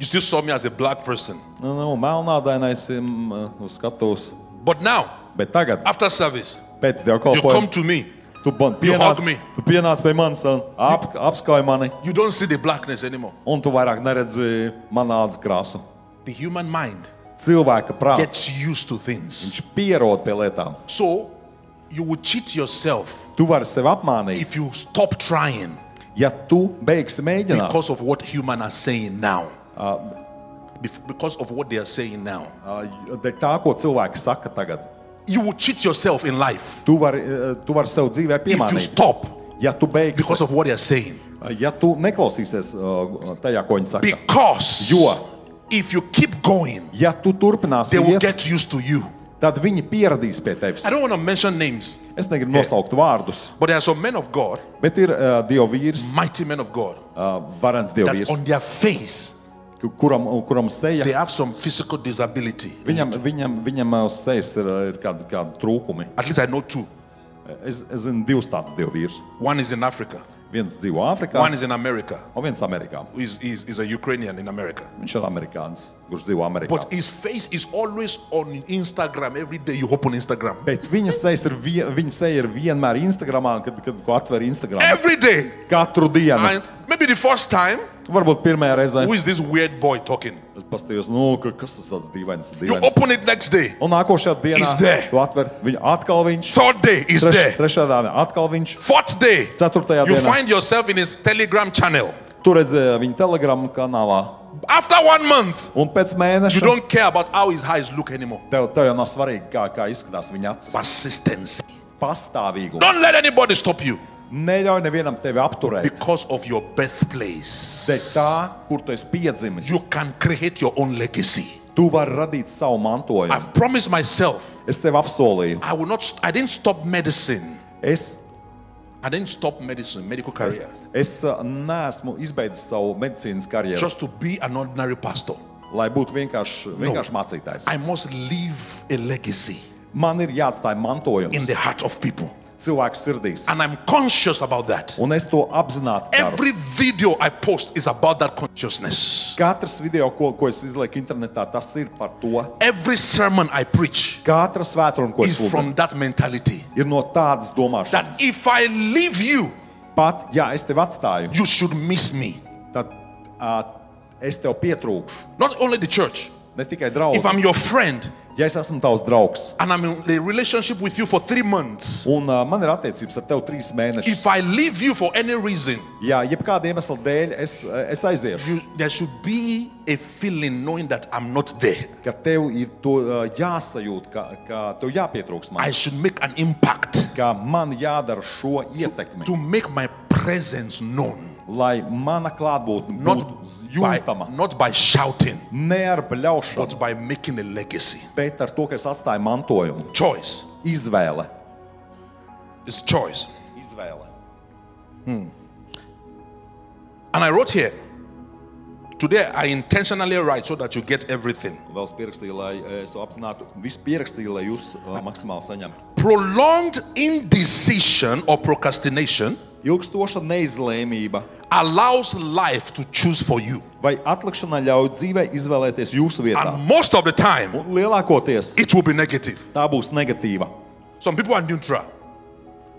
you still saw me as a black person. melnādainais uz skatuves. But now, Bet tagad, after service, pēc you come dievkalpojuma, to me. tu hug me. pienāc pie manis un apskauj mani, You don't see the blackness anymore. un tu vairāk neredzi manādas krāsu. The human mind Cilvēka prāts, gets used to things. viņš pierod pie lietām. So you will cheat yourself Tu vari sevi apmānīt, if you stop trying ja tu beigsi mēģināt. because of what humans are saying now. Because of what they are saying now. Dēļ tā, ko cilvēki saka tagad. You will cheat yourself in life Tu vari sev dzīvē if you piemānīt. stop Ja tu beigsi, because of what they are saying. ja tu neklausīsies tajā, ko viņi saka. Because Jo, if you keep going, ja tu turpināsi they will iet, get used to you. tad viņi pieradīs pie tevis. I don't want to mention names, Es negribu nosaukt vārdus, but there are some men of God, bet ir Dieva vīrs, mighty men of God, varens Dieva that vīrs, on their face kuram seja, they have some physical disability. viņam uz sejas ir kādi trūkumi. At least I know two. Es zinu divus tādus Dieva vīrus. One is in Africa, Viens dzīvo Āfrikā, one is in America. un viens Amerikā. He's a Ukrainian in America. Viņš ir amerikānis, kurš dzīvo Amerikā. But his face is always on Instagram. Every day you open Instagram. Bet viņa seja ir vienmēr Instagramā, kad ko atver Instagram. Every day. Katru dienu. And maybe the first time, Varbūt pirmajā reizē. who is this weird boy talking? Es pastījos, kas tas tāds dīvains. You open it next day. Un nākošajā dienā It's there. tu atver viņu atkal viņš. Third day is there. Trešajā dienā atkal viņš. Fourth day, Ceturtajā you dienā find yourself in his Telegram channel. tu redzēji viņu Telegram kanālā. After 1 month, Un pēc you mēneša don't care about how his eyes look anymore. tev jau nav svarīgi, kā izskatās viņa acis. Persistence. Pastāvīgums. Don't let anybody stop you Neļauj nevienam tevi apturēt. because of your birthplace. Dēļ tā, kur tu esi piedzimis, You can create your own legacy. tu vari radīt savu mantojumu. I've promised myself Es tev apsolīju. I didn't stop medicine. Es Medical career, neesmu izbeidzis savu medicīnas karjeru, just to be an ordinary pastor. lai būtu vienkārši mācītājs. I must leave a legacy Man ir jāatstāj in mantojums the heart of people. cilvēku sirdīs. And I'm conscious about that. Un es to apzināti daru. Every video I post is about that consciousness. Katrs video, ko es izlieku internetā, tas ir par to. Every sermon I preach Katra svētdiena, ko es is from sludinu, that mentality. ir no tādas That domāšanas. if I leave you, Pat, ja es tevi atstāju, you should miss me. tad es tev pietrūkšu. Not only the church. Ne tikai If draugi. I'm your friend Ja es esmu tavs draugs, and I'm in a relationship with you for 3 months, un man ir attiecības ar tevi 3 mēnešus, if I leave you for any reason, ja jebkāda iemesla dēļ es aiziešu, there should be a feeling knowing that I'm not there. ka tev ir to jāsajūt, ka tev jāpietrūks I man, should make an impact ka man jādara šo ietekmi, to make my presence known. lai mana klātbūtne būtu jūtama. Not by shouting, Ne ar bļaušanu, but by making a legacy. bet ar to, ka es atstāju mantojumu. Choice. Izvēle. It's choice. Izvēle. And I wrote here, today I intentionally write so that you get everything. Vēl es pierakstīju, lai es apzinātu, visu pierakstīju, lai jūs maksimāli saņemtu. Prolonged indecision or procrastination Ilgstoša neizlēmība allows life to choose for you. vai atlikšana ļauj dzīvei izvēlēties jūsu vietā. And most of the time, Un lielākoties it will be negative. tā būs negatīva. Some people are neutral.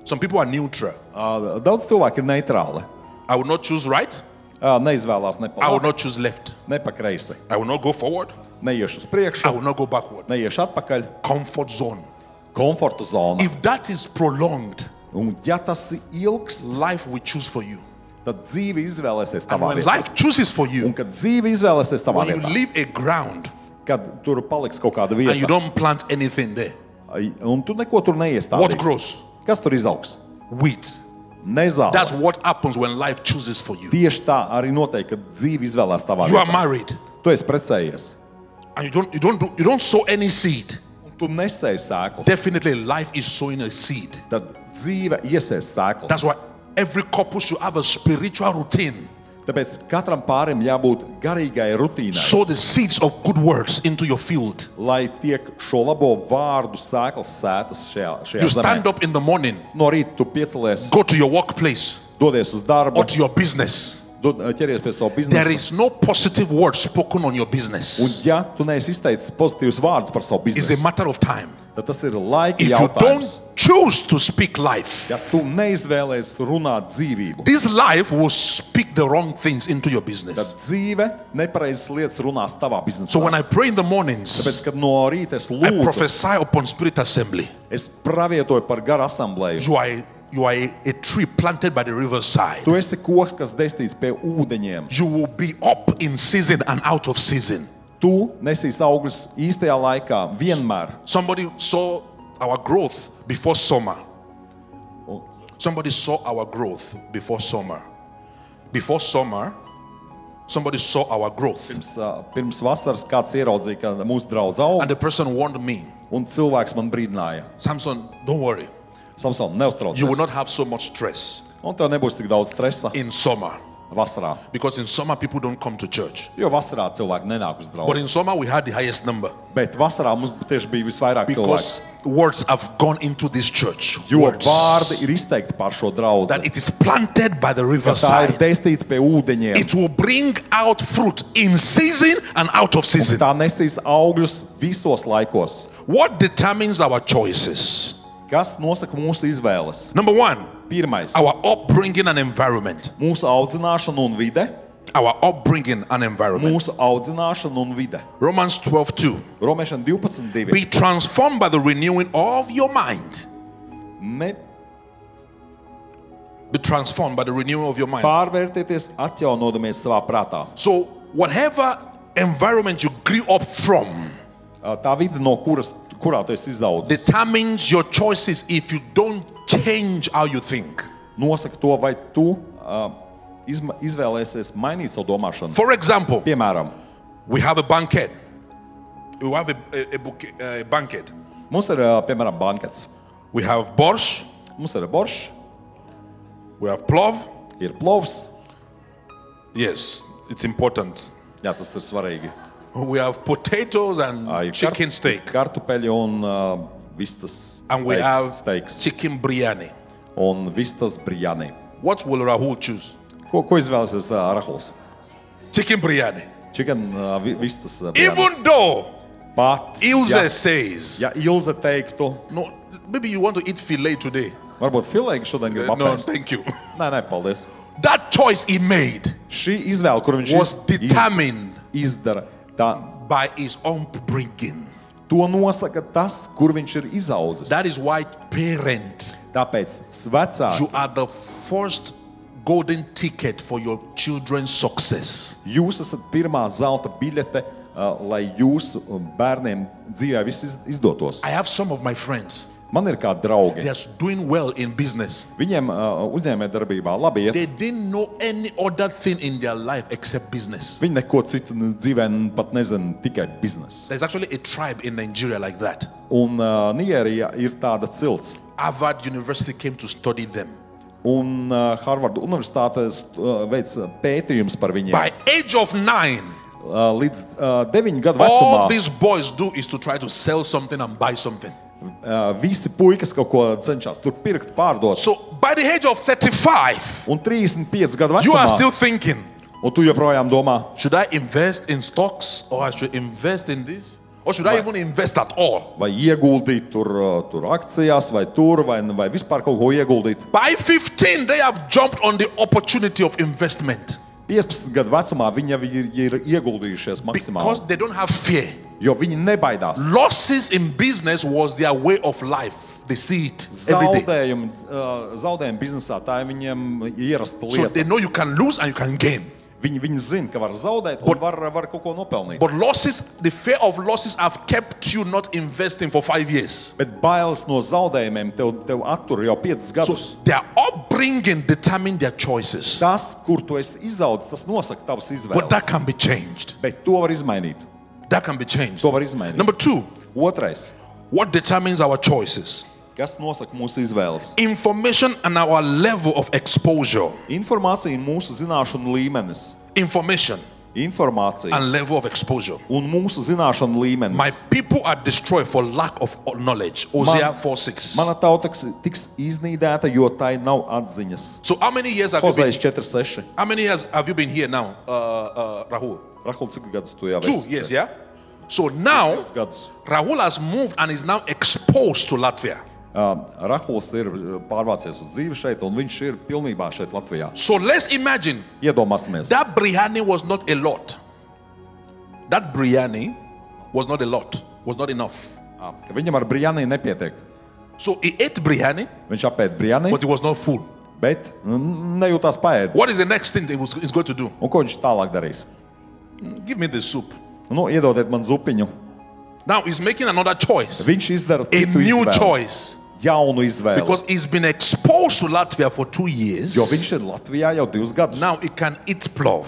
Some people are neutral. Daudz cilvēku ir neitrāli. I will not choose right. Neizvēlās ne pa I will labi, not choose left. ne pa kreisi. I will not go forward. Neiešu uz I priekšu, will not go backward. neiešu atpakaļ. Comfort zone. Komforta zona. If that is prolonged, Un ja tas ir ilgs, life will choose for you. tad dzīve izvēlēsies And tavā when vietā. life chooses for Un you, kad dzīve izvēlēsies tavā when you vietā, leave a ground kad tur paliks kaut kāda and you vieta, don't plant anything there, un tu neko tur what neiestādīsi, grows? kas tur izaugs? Wheat. That's Nezāles. what happens when life chooses for you. Tieši tā arī notiek, kad dzīve izvēlās tavā You are vietā. married Tu esi precējies, and you don't sow any seed. un tu nesēji sēklas. Definitely life is sowing a seed. Tad dzīve iesēs sēklas. That's why every couple should have a spiritual routine. Tāpēc katram pārim jābūt garīgai rutīnai, Sow the seeds of good works into your field. lai tiek šo labo vārdu sēklas sētas šajā You stand zemē. up in the morning, No rīta tu piecelies, go to your workplace dodies uz darbu, or to your business. ķeries pie savu There biznesu. is no positive word spoken on your Un business. ja tu neesi izteicis pozitīvus vārdus par savu It's a biznesu, matter of time. tad tas ir laika If you jautājums. don't choose to speak life, Ja tu neizvēlēsies runāt dzīvību, this life will speak the wrong things into your tad business. dzīve nepareizas lietas runās tavā biznesā. So when I pray in the mornings, Tāpēc, kad no rīta es I lūdzu, prophesy upon Spirit Assembly. es pravietoju par garu asamblēju. You are a tree planted by the riverside. Tu esi koks, kas destīts pie ūdeņiem. You will be up in season and out of season. Tu nesīs augļus īstajā laikā vienmēr. Somebody saw our growth before summer. Un- Somebody saw our growth before summer. Before summer, somebody saw our growth. Pirms vasaras kāds ieraudzīja, ka mūsu draudz aug, And the person warned me, un cilvēks man brīdināja. Samson, don't worry. Samson, You will neuztraucies. not have so much stress Un tev nebūs tik daudz stresa in summer. vasarā. Because in summer, people don't come to church. Jo vasarā cilvēki nenāk uz But in draugu. summer, we had the highest number. Bet vasarā mums tieši bija visvairāk cilvēku. Because words have gone into this church. Jo Words. vārdi ir izteikti par šo draugu. That it is planted by the Tā ir riverside. destīta pie ūdeņiem. It will bring out fruit in season and out of season. Tā nesīs augļus visos laikos. What determines our choices? Kas nosaka mūsu izvēles? Number one, Pirmais our upbringing and environment. - mūsu audzināšana un vide. Our upbringing and environment. Mūsu audzināšana un vide. Romans 12:2. Romiešana 12.2. Be transformed by the renewing of your mind. Be transformed by the renewing of your mind. Pārvērtieties, atjaunodamies savā prātā. So, whatever environment you grew up from Tā vide, no kurā tu esi izaudzis, determines your choices if you don't change how you think. nosaka to, vai tu izvēlēsies mainīt savu domāšanu. For example, Piemēram, we have a banquet. We have a banquet. mums ir, piemēram, bankets. We have borscht, Mums ir boršs, we have plov. ir plovs. Yes, it's important. Jā, tas ir svarīgi. We have potatoes and Ir chicken steak. kartupeļi un vistas and we have steiks chicken biryani. un vistas biryani. What will Rahul choose? Ko izvēlēsies Rahuls? Chicken biryani. Chicken vistas biryani. Even though Pat, Ilse says, ja Ilze teiktu, no, maybe you want to eat filet today. varbūt filēgi šodien grib No, apēst. thank you. Nē, paldies. That choice he made Šī izvēle, kur viņš was determined izdara, tā, by his upbringing. to nosaka tas, kur viņš ir izaudzis. That is why, parents, Tāpēc vecāki, you are the first golden ticket for your children's success. jūs esat pirmā zelta biļete, lai jūsu bērniem dzīvē viss izdotos. I have some of my friends. Man ir kādi draugi. They are doing well in business. Viņiem uzņēmē darbībā labi iet. They didn't know any other thing in their life except business. Viņi neko citu dzīvē pat nezina, tikai biznesu. There's actually a tribe in Nigeria like that. Un Nigērija ir tāda cilts. Harvard University came to study them. Un Harvarda universitāte veic pētījums par viņiem. By age of 9, Līdz 9 gadu all vecumā these boys do is to try to sell something and buy something. visi puikas kaut ko cenšas tur pirkt, pārdot. So by the age of 35, Un 35 gadu you are vecumā, still thinking, un tu joprojām domā, should I invest in stocks or I should invest in this? Or should I even invest at all? vai ieguldīt tur akcijās, vai tur, vai vispār kaut ko ieguldīt. By 15, they have jumped on the opportunity of investment 15 gadu vecumā viņi jau ir ieguldījušies because maksimāli, they don't have fear. jo viņi nebaidās. Losses in business was their way of life. They see it every day. Zaudējumi biznesā, tā ir viņiem ierasta So lieta. they know you can lose and you can gain. Viņi zina, ka var zaudēt un var kaut ko nopelnīt. But losses, the fear of losses have kept you not investing for 5 years. Bet bailes no zaudējumiem tev attur jau 5 gadus. So their upbringing determine their choices. Tas, kur tu esi izaudzis, tas nosaka tavas But that izvēles. can be changed. Bet to var izmainīt. That can be changed. To var izmainīt. Number 2, Otrais. what determines our choices? Kas nosaka mūsu izvēles? Information and our level of exposure. Informācija un mūsu zināšanu līmenis. Information Informācija and level of exposure. un mūsu zināšanu līmenis. My people are destroyed for lack of knowledge. Hosea 4:6. Mana tauta tiks iznīdēta, jo tai nav atziņas. So how many years have you been? Hozejs 4:6. How many years have you been here now, Rahul? Rahul, cik gadus tu jau 2 esi? years, yeah? So now, 2 gadus. Rahul has moved and is now exposed to Latvia. Rahuls ir pārvācies uz dzīvi šeit, un viņš ir pilnībā šeit Latvijā. So let's imagine Iedomāsimies, that biryani was not a lot. That biryani was not a lot, was not enough. ka viņam ar brijani nepietiek. So he ate biryani, Viņš apēd brijani, but he was not full. bet nejūtās paēdis. What is the next thing that he's going to do? Un ko viņš tālāk darīs? Give me the soup. Nu, iedodiet man zupiņu. Now he's making another choice, Viņš izdara a citu new izvēli, choice, jaunu izvēli. because he's been exposed to Latvia for 2 years. Jo viņš ir Latvijā jau 2 gadus. Now he can eat plov.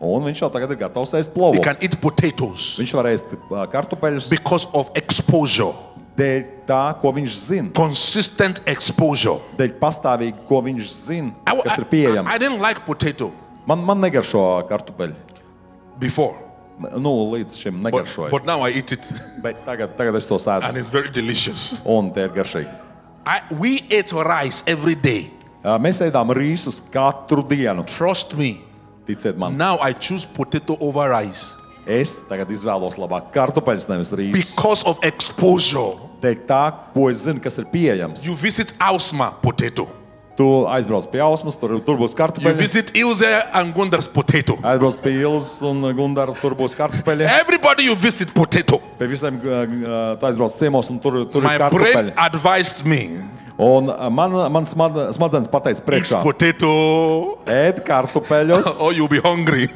Un viņš jau tagad ir gatavs ēst He plovu. can eat potatoes Viņš var ēst kartupeļus because of exposure, dēļ tā, ko viņš zina. consistent exposure. Dēļ pastāvīgi, ko viņš zina, kas ir I pieejams. didn't like potato Man negaršo kartupeļi. before, Nu, līdz šim negaršoja. but now I eat it Bet tagad es to and sēdu. it's very delicious. Un tie ir garšīgi. We ate rice every day. Mēs ēdām rīsus katru dienu. Trust me. Ticiet man, Now I choose potato over rice es tagad izvēlos labāk kartupeļus, nevis rīsus. because of exposure. Dēļ tā, ko es zinu, kas ir pieejams. You visit Ausma, potato. Tu aizbrauc pie Ausmas, tur būs You kartupeļi. visit Ilse and Gundar's potato. Aizbrauc pie Ilas un Gundara, tur būs kartupeļi. Everybody you visit potato. Pie visiem tu aizbrauc ciemos un tur My ir brain kartupeļi. advised me, Un man smadzenes pateica eat priekšā, potato ēd kartupeļus, or you'll be hungry.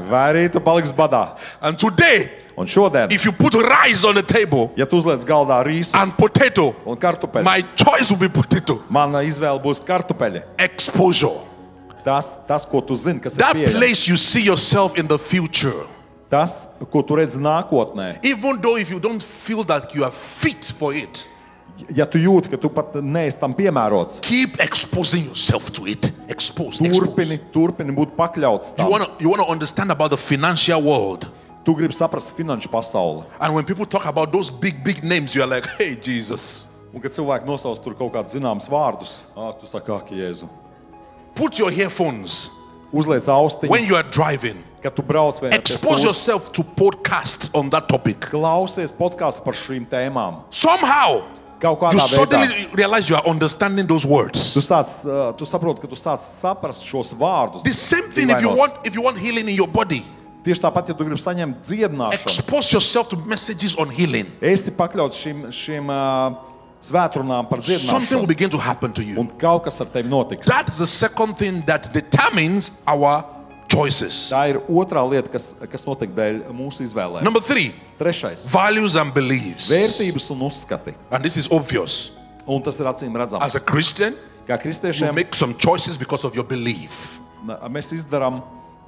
vai arī tu paliksi badā. And today, Un šodien, if you put rice on the table ja tu uzliec galdā rīsus and potato, un kartupeļus, my choice will be potato. mana izvēle būs kartupeļi. Exposure. Tas, ko tu zini, kas ir That pieejams. place you see yourself in the future. Tas, ko tu redzi nākotnē. Even though if you don't feel that you are fit for it, Ja tu jūti, ka tu pat neesi tam piemērots, keep exposing yourself to it. Expose. turpini būt pakļauts You tam. want to understand about the financial world. Tu gribi saprast finanšu pasauli. And when people talk about those big names, you are like, hey, Jesus. Un, kad cilvēki nosauc tur kaut kādus zināmus vārdus, tu saki, ak, Jēzu. Put your earphones Uzliec when austiņas, you are driving. kad tu brauc vai Expose yourself to podcasts on that topic. klausies podkāstus par šīm tēmām. Somehow, Kaut you kādā veidā. suddenly realize you are understanding those words. Tu saproti, ka tu sāc saprast šos vārdus. The same thing if you want healing in your body. Tieši tāpat, ja tu gribi saņemt dziedināšanu, Expose yourself to messages on healing. esi pakļauts šīm svētrunām par Something will dziedināšanu, begin to happen to you. un kaut kas ar tevi notiks. That is the second thing that determines our choices. Tā ir otrā lieta, kas notiek dēļ mūsu izvēlēm. Number 3, Trešais values and beliefs. - vērtības un uzskati. And this is obvious. Un tas ir acīm redzams. As a Christian, Kā you kristiešiem make some choices because of your belief mēs izdarām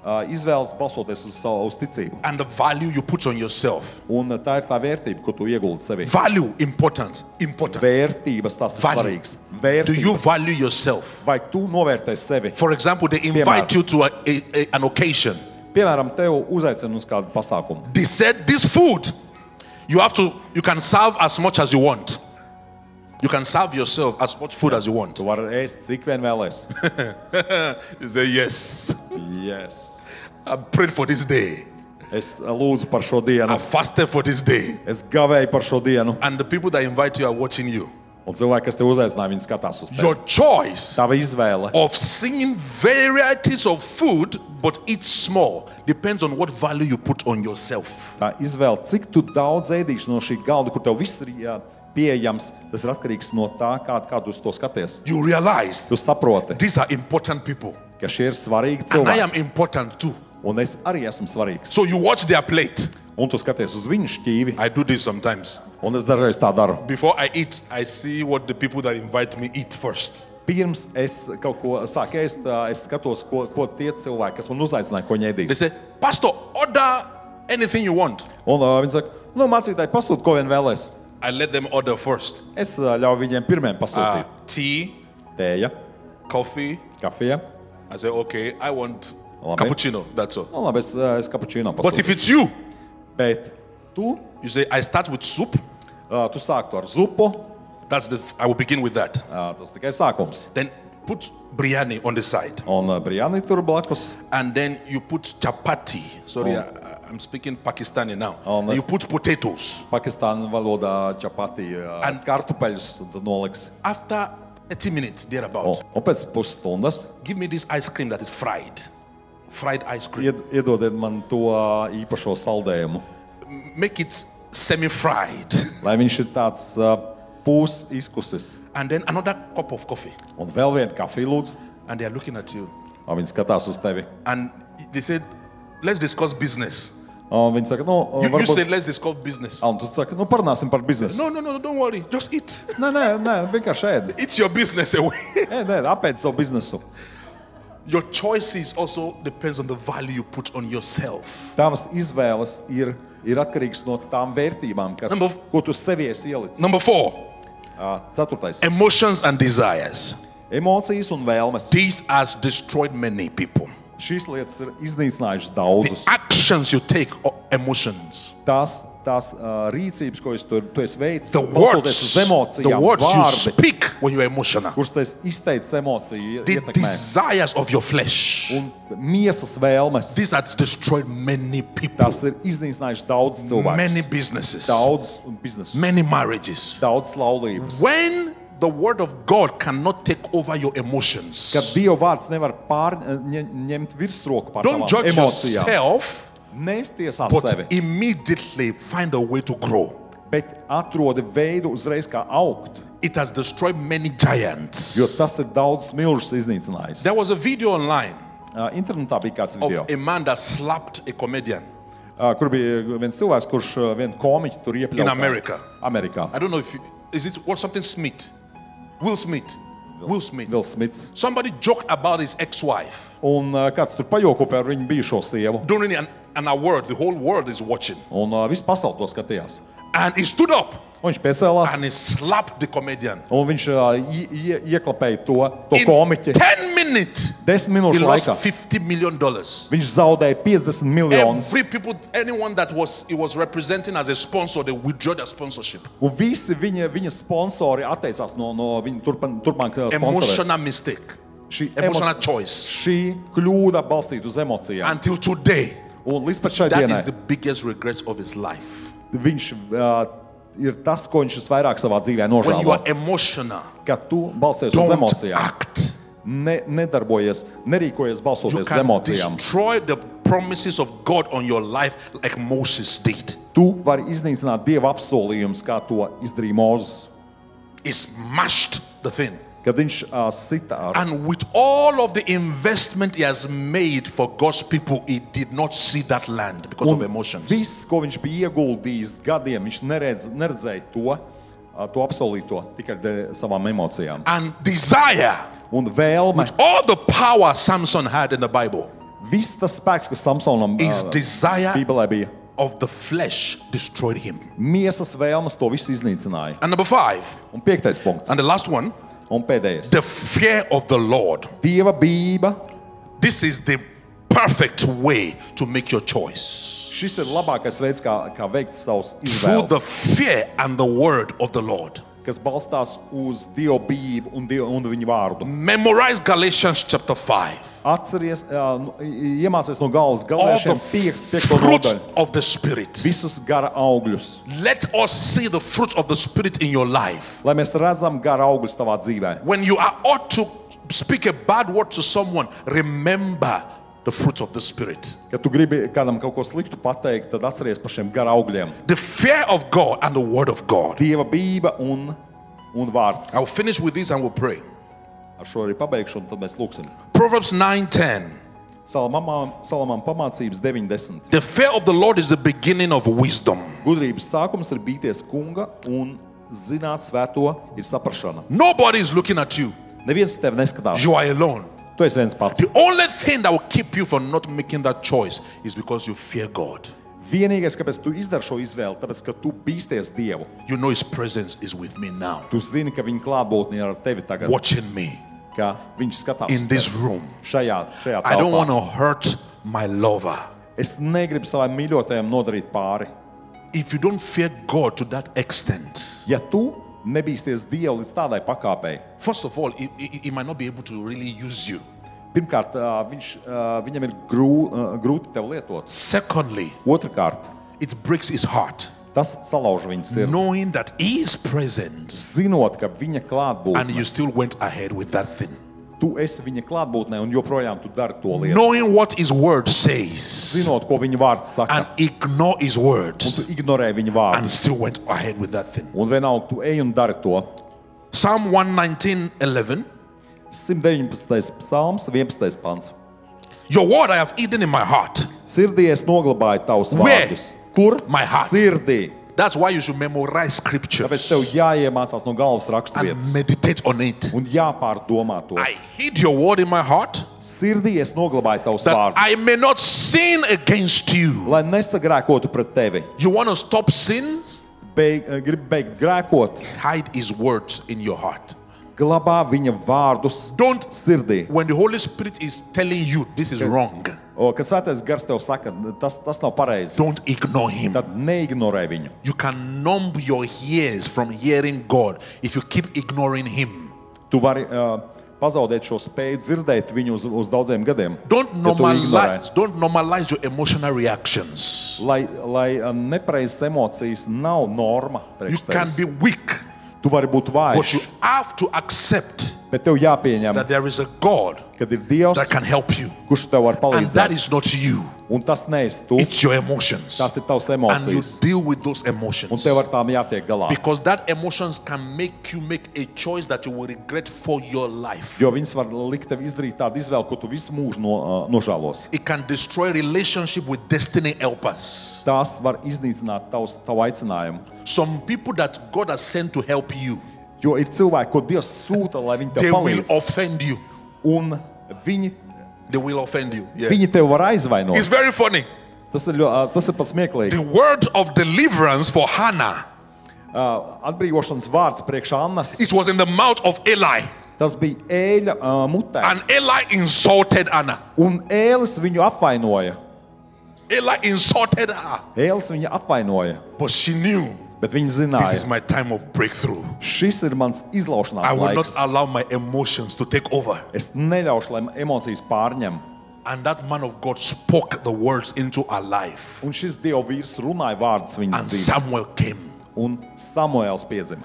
izvēles balstoties uz ticību. and the value you put on yourself. Un tā ir tā vērtība, ko tu ieguldi sevī. Value, important. Vērtības, tas ir Value. svarīgs. Do you Vērtības. value yourself? Vai tu novērtē sevi? For example, they invite you to an occasion. Piemēram, tev uzaicina uz kādu pasākumu. They said, this food, you can serve as much as you want. You can serve yourself as much food as you want. Tu vari ēst, cik vien vēlēs. You say, yes, Yes. I prayed for this day. Es lūdzu par šo I dienu. fasted for this day. Es gavēju par šo dienu. And the people that invite you are watching you. Un cilvēki, kas te uzaicināja, viņi skatās uz tevi. Your choice Tava izvēle of seeing varieties of food but eat small depends on what value you put on yourself. tā izvēle, cik tu daudz ēdīsi no šī galda, kur tev viss ir pieejams, tas ir atkarīgs no tā, kādu uz to skaties. You realize Tu saproti, these are important people. ka šie ir svarīgi And I cilvēki. am important too. Un es arī esmu svarīgs. So you watch their plate. Un tu skaties uz viņu šķīvi. I do this sometimes. Un es dažreiz tā daru. Before I eat, I see what the people that invite me eat first. Pirms es kaut ko sāku ēst, es skatos, ko tie cilvēki, kas man uzaicināja, ko viņi They ēdīs. say, Pastor, order anything you want. Un viņi saka, nu, mācītāji, pasūti, ko vien vēlēs. I let them order first. Es ļauju viņiem pirmiem pasūtīt. Tea, Tēja, coffee. kafija. I say, okay, I want Labi. cappuccino. That's all. Nu, labi, es kapučīno But if pasūtīju. it's you, Bet tu say, I start with soup. tu sāktu ar zupu. I will begin with that. Tas tikai sākums. Then put biryani on the side. Un biryani tur blakus. And then you put chapati. Sorry, I'm speaking Pakistani now. Oh, And nice. you put potatoes. Pakistāna valodā čapati, kartupeļus noliks. After 30 minutes, thereabout, Un pēc pusstundas give me this ice cream that is fried. Fried ice cream. iedodiet man to īpašo saldējumu. Make it semi-fried. Lai viņš ir tāds pūs izkusis. And then another cup of coffee. Un vēl vienu kafiju lūdzu. And they are looking at you. Un viņi skatās uz tevi. And they said, let's discuss business. Un viņi saka, nu, You said, let's discuss business. Un tu saki, nu, parunāsim par biznesu. No, don't worry. Just eat. Nē, vienkārši ēd. It's your business away. Ēd, apēd savu biznesu. Your choices also depends on the value you put on yourself. Tavas izvēles ir atkarīgas no tām vērtībām, ko tu sevi esi ielicis. Number 4, Ceturtais. emotions and desires. Emocijas un vēlmes. These has destroyed many people. Šīs lietas ir iznīcinājušas The daudzus. actions you take are emotions. Tās rīcības, ko tu esi veicis, The balstoties uz words you emocijām, speak when you're emotional. kurus tu esi izteicis emociju The ietekmē. desires of your flesh. Un miesas vēlmes. This has destroyed many people. Tas ir iznīcinājuši daudz Many cilvēku. businesses. Daudz biznesu. Many marriages. Daudz laulības. When the word of God cannot take over your emotions, Kad Dieva vārds nevar ņemt virsroku pār don't tavām judge emocijām. yourself, Nestiesā but sevi, immediately find a way to grow. bet atrodi veidu uzreiz kā augt. It has destroyed many giants. Jo tas ir daudz milžus iznīcinājis. There was a video online Internetā bija kāds video, of a man that slapped a comedian. Kur bija viens cilvēks, kurš vienu komiķu tur iepļauj. In America. Amerikā. I don't know if is it what something Smith? Will Smith. Will Smith. Will Smits. Somebody joked about his ex-wife. Un kāds tur pajoko par viņu bijušo sievu. During an award, the whole world is watching. Un viss pasauli to skatījās. And he stood up Un viņš piecēlās and he slapped the comedian. un viņš ieklapēja to In komiķi. 10 minutes, minute, 10 he minūšu lost laikā $50 million. viņš zaudēja 50 miljonus. Every people, anyone that he was representing as a sponsor, they withdrew their sponsorship. Un visi viņa sponsori atteicās no viņa turpmāk sponsorēt. Emotional mistake. Emotional choice. Šī kļūda balstīta uz emocijām. Until today, Un līdz pat šai that dienai is the biggest regret of his life. viņš ir tas, ko viņš visvairāk savā dzīvē When you nožēlo. are emotional, Kad tu balsties uz don't emocijām, act. nedarbojies, nerīkojies You balstoties uz can emocijām. destroy the promises of God on your life like Moses did. Tu vari iznīcināt Dieva apsolījumus, kā to izdarīja Mūzes. He smashed the thing. Kad viņš sita ar And with all of the investment he has made for God's people, he did not see that land because of emotions. Viss, ko viņš bija ieguldījis gadiem, viņš neredzēja to apsolīto tikai dēļ savām emocijām. And desire, Un vēlme, all the power Samson had in the Bible, viss tas spēks, kas Samsonam his desire Bībelē bija, of the flesh destroyed him. miesas vēlmes to visu iznīcināja. And number 5, Un 5. punkts. and the last one, Un pēdējais. the fear of the Lord. Dieva bība. This is the perfect way to make your choice. Šis ir labākais veids, kā veikt savus Through the izvēles, fear and the word of the Lord. kas balstās uz Dieva bību un viņa vārdu. Memorize Galatians chapter 5. Atceries, iemācies no galvas All Galēšiem the 5. fruits nodaļu. of the Spirit. Visus gara augļus. Let us see the fruits of the Spirit in your life. Lai mēs redzam gara augļus tavā dzīvē. When you are ought to speak a bad word to someone, remember the fruits of the Spirit. Kad tu gribi kādam kaut ko sliktu pateikt, tad atceries par šiem gara augļiem. The fear of God and the word of God. Dieva bība un vārds. I'll finish with this and we'll pray. Ar šo arī pabeigšu, un tad mēs lūksim. Proverbs 9:10. Salamam pamācības 9:10. The fear of the Lord is the beginning of wisdom. Gudrības sākums ir bīties kunga, un zināt svēto ir saprašana. Nobody is looking at you. Neviens uz tevi neskatās. You are alone. Tu esi viens pats. The only thing that will keep you from not making that choice is because you fear God. Vienīgais, kāpēc tu izdari šo izvēli, tāpēc, ka tu bīsties Dievu. You know His presence is with me now, Tu zini, ka viņa klātbūtne ir ar tevi tagad, watching me ka viņš skatās in uz this tevi. room. Šajā I don't want telpā. to hurt my lover. Es negribu savai mīļotajam nodarīt pāri. If you don't fear God to that extent, Ja tu nebīsties Dievu līdz tādai pakāpei, first of all, he might not be able to really use you. pirmkārt, viņam ir grūti tev lietot. Secondly, Otrakārt, it breaks his heart, tas salauž viņas sirdi. knowing that He is present Zinot, ka viņa and klātbūtne, you still went ahead with that thing. tu esi viņa klātbūtnē un joprojām tu dari to lietu. Knowing what His word says Zinot, ko viņa vārds saka, and ignore His un words tu ignorē viņa and vārdus. still went ahead with that thing. Un vienalga, tu ej un dari to. Psalm 119:11. 119. psalms, 11. pants. Your word I have hidden in my heart. Sirdī es noglabāju tavus Where? vārdus. Kur? My heart. Sirdī. That's why you should memorize Tāpēc scriptures tev jāiemācās no galvas and raksturvietas meditate on it. un jāpārdomā to. I hid your word in my heart Sirdī es noglabāju tavus that vārdus, I may not sin against you. lai nesagrēkotu pret tevi. You want to stop sins? Gribi beigt grēkot, Hide His words in your heart. glabā viņa vārdus Don't, sirdī. when the Holy Spirit is telling you this is wrong, Kad svētais gars tev saka, tas nav pareizi, don't ignore Him. tad neignorē viņu. You can numb your ears from hearing God if you keep ignoring Him. Tu vari pazaudēt šo spēju dzirdēt viņu uz daudziem gadiem. Don't ja tu ignorē. don't normalize your emotional reactions. Lai nepareizas emocijas nav norma You priekš can tevis. be weak, Tu vari būt but you vājš, have to accept bet tev jāpieņem, that there is a God kad ir Dievs, that can help you. kurš tev var And that palīdzēt. is not you. Un tas neesi tu, It's your emotions. tas ir tavs And you emocijas. deal with those Un emotions. tev ar tām jātiek galā. Because that emotions can make you make a choice that you will regret for your life. Jo viņas var likt tev izdarīt tādu izvēli, ko tu visu mūžu nožēlos. It can destroy relationship with destiny helpers. Tās var iznīcināt tavu aicinājumu. Some people that God has sent to help you, Jo ir cilvēki, ko Dievs sūta, lai viņi they tev will palīdz. offend you. Un viņi offend you. Yeah. Viņi tev var It's aizvainot. very funny. Tas ir pats smieklīgi. The word of deliverance for Hannah, Atbrīvošanas vārds priekš Annas, it was in the mouth of Eli. Tas bija Ēļa mutē. And Eli insulted Anna. Un Ēlis viņu apvainoja. Eli insulted her. Ēlis viņu apvainoja. But she knew, Bet viņa this is zināja, my time of breakthrough. šis ir mans izlaušanās I will not laiks. allow my emotions to take over. Es neļaušu, lai emocijas pārņem. And that man of God spoke the words into her life. Un šis Dieva vīrs runāja vārdus viņas And dzīvē. Samuel came. Un Samuēls piedzima.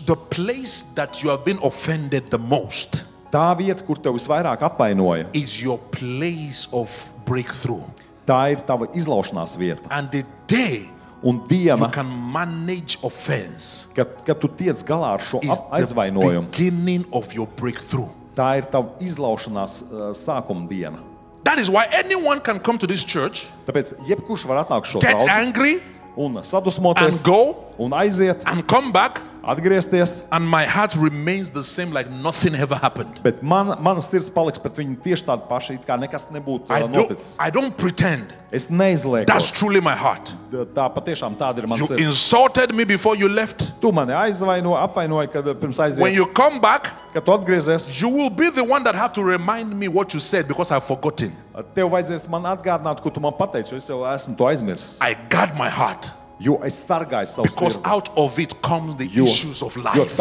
The place that you have been offended the most Tā vieta, kur tev visvairāk apvainoja, is your place of breakthrough. tā ir tava izlaušanās vieta. And the day Un you diena, can manage offense kad tu tiec galā ar šo is the aizvainojumu, beginning of your breakthrough. tā ir tava izlaušanās sākuma diena. That is why anyone can come to this church, Tāpēc jebkurš var atnākt šo get draudzi angry, un sadusmoties and go un aiziet, and come back, atgriezties, and my heart remains the same, like nothing ever happened. bet mana sirds paliks pret viņu tieši tāda paša, it kā nekas nebūtu noticis. I don't pretend. Es neizlieku. That's truly my heart. Tā patiešām tāda ir mana You sirds. insulted me before you left. Tu mani apvainoji, kad pirms When aiziet, you come back, kad tu atgriezies, you will be the one that have to remind me what you said because I've forgotten. tev vajadzēs man atgādināt, ko tu man pateici, jo es jau esmu to aizmirsis. I guard my heart Jo es sargāju savu because sirdi. out of it comes the issues of Jo life.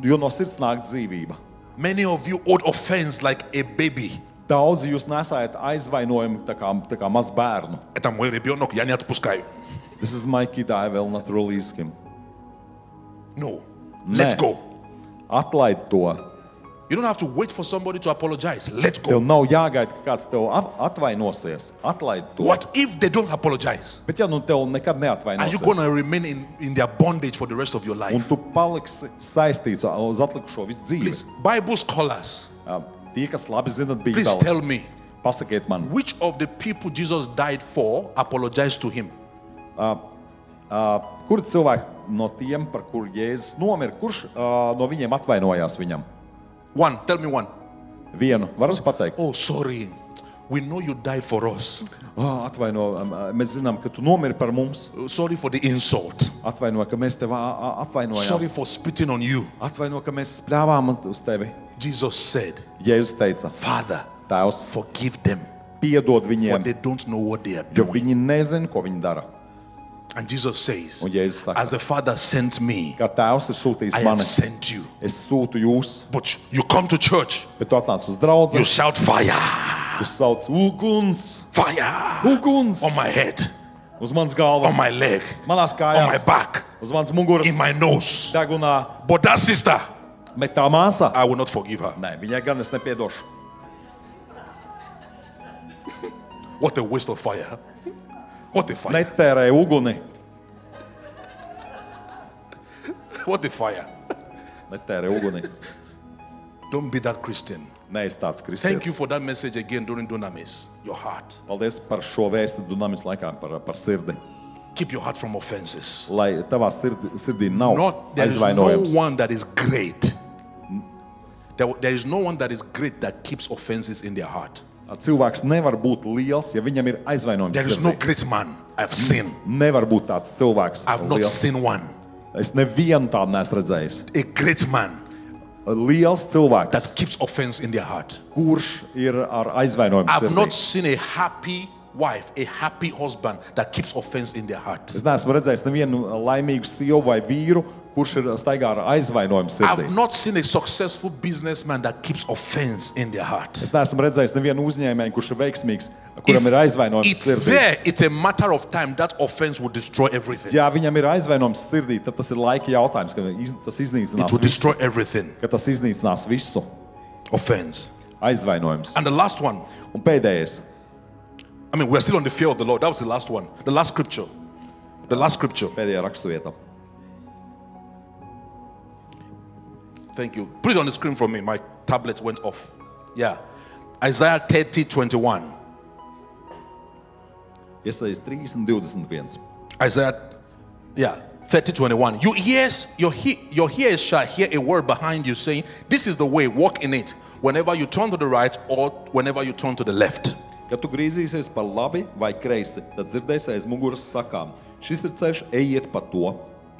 jo no sirds nāk dzīvība. Many of you hold offense like a baby. Daudzi jūs nesājat aizvainojumu tā kā maz bērnu. Это мой ребенок, я не отпускаю. This is my kid, I will not release him. No, let Nē. go. Atlaid to. You don't have to wait for somebody to apologize. Let Tev go. nav jāgaida, ka kāds tev atvainosies. Atlaid to. What if they don't apologize? Bet ja nu tev nekad Are you neatvainosies, going to remain in their bondage for the rest of your un life? tu paliksi saistīts uz atlikušo visu dzīvi, Please, Bible scholars, tie, kas labi zinat please Bībeli, tell me, pasakiet man, which of the people Jesus died for apologized to him? kur cilvēki no tiem, par kur Jēzus nomira, kurš no viņiem atvainojās viņam? One, tell me one. Vienu, varat pateikt? Oh, sorry. We know you died for us. Atvaino, mēs zinām, ka tu nomiri par mums. Sorry for the insult. Atvaino, ka mēs tev apvainojām. Sorry for spitting on you. Atvaino, ka mēs spļāvām uz tevi. Jesus said, Jēzus teica, Father, Tēvs, forgive them, piedod for viņiem, they don't know what they are jo doing. viņi nezina, ko viņi dara. And Jesus says, Un Jēzus saka, as the Father sent me, ka Tēvs ir sūtījis I have mani, sent you. es sūtu jūs, But you come to church, bet tu atnāc uz draudzi, you shout fire, tu sauc uguns, fire uguns, on my head, uz manas galvas, on my leg, manās on my kājās, back, uz manas muguras, in my nose. degunā, But that sister, bet tā māsa, I will not forgive her. nē, viņai gan es nepiedošu. What a waste of fire. What a fire. Netērēju uguni, What a fire. netērēju uguni. Don't be that Christian. Nē, es tāds Thank you kristietis. for that message again during Dunamis. Your heart. Paldies par šo vēstu Dunamis laikā, par sirdi. Keep your heart from offenses. Lai tavā sirdī nav There is no aizvainojums. one that is great. There is no one that is great that keeps offenses in their heart. Cilvēks nevar būt liels, ja viņam ir aizvainojums There is no sirdī. great man I've seen. Nevar būt tāds cilvēks I've not liels. seen one. Es nevienu tādu neesmu redzējis. A great man Liels cilvēks, that keeps offense in their heart. kurš ir ar aizvainojumu I've not sirdī. seen a happy wife, a happy husband that keeps offense in their heart. Es neesmu redzējis nevienu laimīgu sievu vai vīru, kurš ir staigā ar aizvainojumu I've sirdī. not seen a successful businessman that keeps offense in their heart. Es neesmu redzējis nevienu uzņēmēju, kurš ir veiksmīgs, kuram ir aizvainojums It's sirdī. there, it's a matter of time. That offense will destroy everything. Ja viņam ir aizvainojums sirdī, tad tas ir laika jautājums, ka tas It iznīcinās will visu. destroy everything. Ka tas iznīcinās visu. Offense. Aizvainojums. And the last one, Un pēdējais. I mean, we're still on the fear of the Lord. That was the last one. The last scripture. The last scripture. Pēdējā raksturvieta. Thank you. Put it on the screen for me. My tablet went off. Yeah. Isaiah 30:21. Iesaist 3 un 21. Isaiah, yeah, 30:21. Your ears shall hear a word behind you saying, "This is the way, walk in it." Whenever you turn to the right or whenever you turn to the left. Kad tu griezīsies par labi vai kreisi, tad dzirdēsi aiz muguras sakām: šis ir ceļš, ejiet pa to.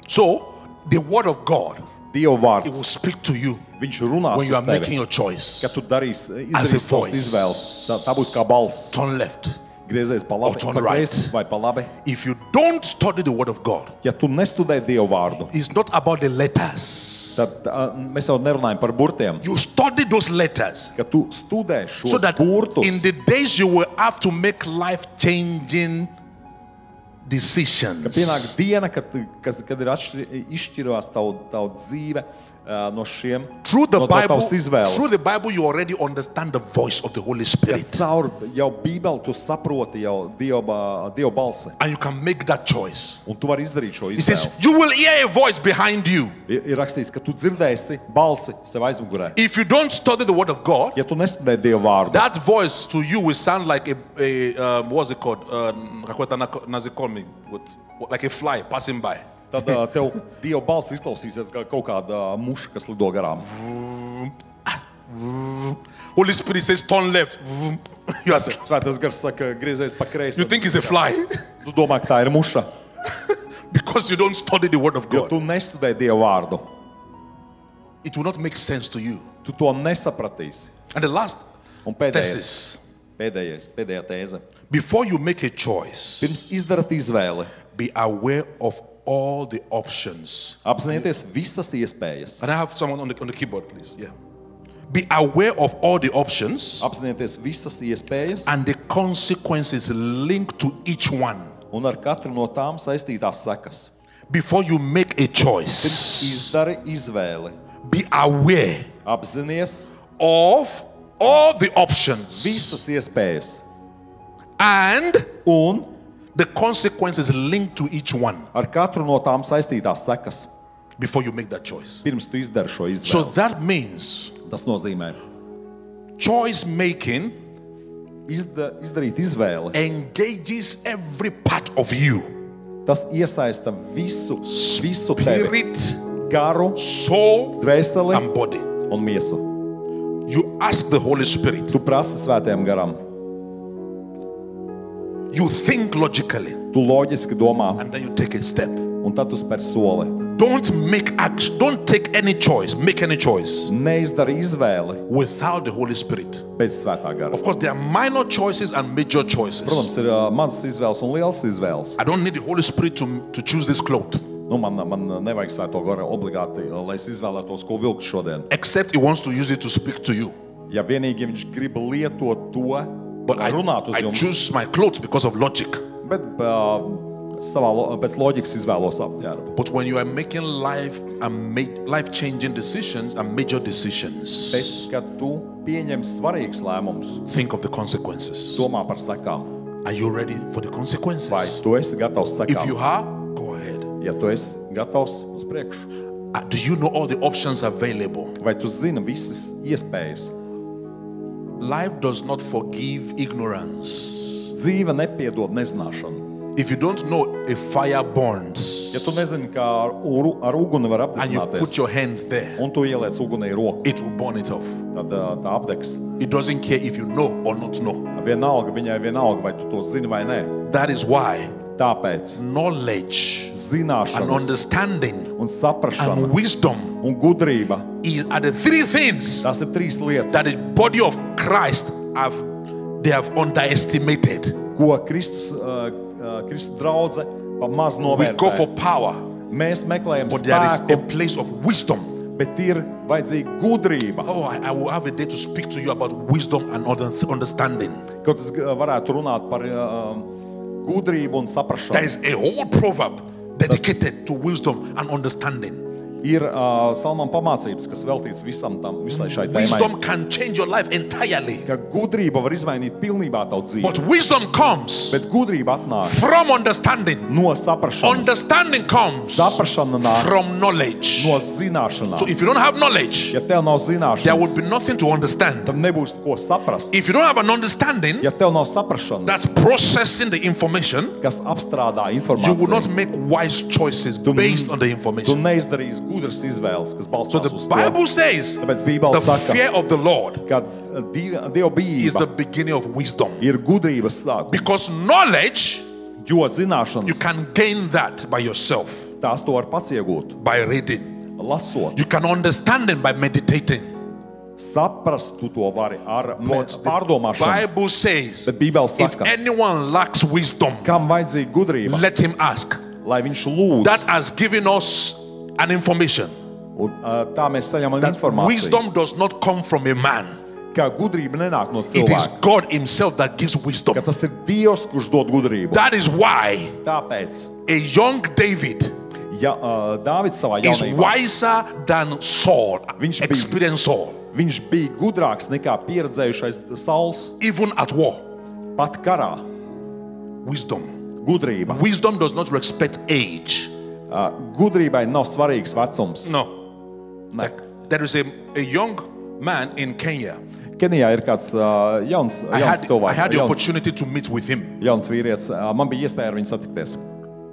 So, the word of God Dieva It vārds, will speak to you viņš runās when you uz are making tevi, your choice. kad tu As a izdarīsi savas voice. izvēles. Tā būs kā balss. Turn left. Griezies pa labi, Or turn pa right. kreisi vai pa labi. If you don't study the word of God, Ja tu nestudē Dieva vārdu, it's not about the letters. tad mēs jau nerunājam par burtiem. You study those letters Kad tu studē šos so that burtus, in the days you will have to make life-changing decisions. ka pienāk diena, kad ir izšķirās tavu dzīve no šiem, Through the no Bible, tavas izvēles. through the Bible, you already understand the voice of the Holy Kad Spirit, caur jau Bībeli tu saproti jau Dieva balsi, and you can make that choice. un tu vari izdarīt šo It says izvēli. you will hear a voice behind you. Ir rakstīts, ka tu dzirdēsi balsi sev aizmugurē. If you don't study the word of God, Ja tu nestudē Dieva vārdu, that voice to you will sound like a what's it called? Like a fly passing by. tad tev Dieva balss izklausīsies kā kaut kāda muša, kas lido garām. Holy Spirit says turn left. You, are, Svētais gars saka, griezies pa kreisi. you think it's a fly Tu domā, ka tā ir muša, because you don't study the word of jo God. tu nestudē Dieva vārdu. It will not make sense to you. Tu to nesapratīsi. And the last Un pēdējais, thesis, pēdējā tēze. before you make a choice, Pirms izdarat izvēli, be aware of all the options. apzināties visas iespējas. And I have someone on the keyboard, please. Yeah. Be aware of all the options Apzināties visas iespējas and the consequences linked to each one un ar katru no tām saistītās sekas. before you make a Pirms choice. izdari izvēli, Be aware apzināties of all the options visas iespējas and un the consequences linked to each one ar katru no tām saistītās sekas. before you make that choice. Pirms tu izdari šo So izvēli. that means Tas nozīmē choice making izdarīt izvēli. engages every part of you: Tas iesaista visu tevi, spirit, garu, soul, dvēseli and body. un miesu. You ask the Holy Spirit, Tu prasi svētajam garam, you think logically, tu loģiski domā, and then you take a step. un tad tu spēr soli. Don't make action, don't take any choice, make any choice Neizdari izvēli without the Holy Spirit. bez svētā gara. Of course, there are minor choices and major choices. Protams, ir mazas izvēles un lielas izvēles. I don't need the Holy Spirit to choose this cloth, Nu, man nevajag svēto garu obligāti, lai es izvēlētos, ko vilkt šodien. except He wants to use it to speak to you. Ja vienīgi viņš grib lietot to, But lai runātu uz I jums, choose my clothes because of logic. bet pēc loģikas izvēlos apģērbu. But when you are making life-changing decisions and major decisions, Bet, kad tu pieņem svarīgus lēmumus, think of the consequences. domā par sekām. Are you ready for the consequences? Vai tu esi gatavs If you sekām? are, go ahead. Ja tu esi gatavs uz priekšu, Do you know all the options available? vai tu zini visas iespējas? Life does not forgive ignorance. Dzīve nepiedod nezināšanu. If you don't know a fire burns Ja tu nezini, kā ar uguni var and you put apdedzināties, your hands there, un tu ieliec ugunī roku, it will burn it off. tad tā apdegs. It doesn't care if you know or not know. Viņai vienalga, vai tu to zini vai nē. That is why Tāpēc knowledge and zināšanas understanding un saprašana and wisdom un gudrība, are the three things tās ir trīs lietas, that the body of Christ have underestimated. ko Kristus draudze pa maz We go for novērtē. power, Mēs meklējam but there is a spēku, place of wisdom. bet ir vajadzīga gudrība. Oh, I will have a day to speak to you about wisdom and understanding. Kaut es varētu runāt par gudrību un There saprašanu. is a whole proverb dedicated to wisdom and understanding. Ir salmām pamācības, kas veltīts visai šai tēmai. Wisdom can change your life entirely. Ka gudrība var izmainīt pilnībā tavu dzīvi. But wisdom comes Bet gudrība atnāk from understanding. no saprašanas. Understanding comes Saprašana nāk from knowledge. no zināšanām. So if you don't have knowledge, Ja tev nav there would zināšanas, be nothing to understand. tad nebūs ko saprast. If you don't have an understanding Ja tev nav saprašanas, that's processing the information, kas apstrādā you will not informāciju, make wise choices based on the tu information. neizdarīsi gudras izvēles, kas So balstās the uz Bible to. says Tāpēc Bībele the saka, fear of the Lord ka Dieva is the bijība beginning of wisdom. ir gudrības sākums. Because knowledge, Jo you zināšanas, can gain that by yourself, tās to var pats iegūt, by reading. lasot. You can understand them by meditating. Saprast tu to vari ar But the pārdomāšanu. Bible says, Bet Bībele if saka, anyone lacks wisdom, kam vajadzīga gudrība, let him ask. lai viņš lūdz. That has given us an information Un, tā mēs saņemam that informāciju, wisdom does not come from a man. ka gudrība nenāk no It is cilvēka. God himself that gives wisdom. Ka tas ir Dievs, kurš dod gudrību. That is why Tāpēc, a young David ja Dāvids savā is jaunībā, wiser than Saul, Viņš bija- experienced Saul, viņš bija gudrāks nekā pieredzējušais Sauls, even at war. pat karā. Wisdom. Gudrība. Wisdom does not respect age. Gudrībai nav svarīgs vecums. No. Ne. Like, there is a young man in Kenya. Kenijā ir kāds jauns I had cilvēks, the opportunity to meet with him. jauns vīrietis. Man bija iespēja ar viņu satikties.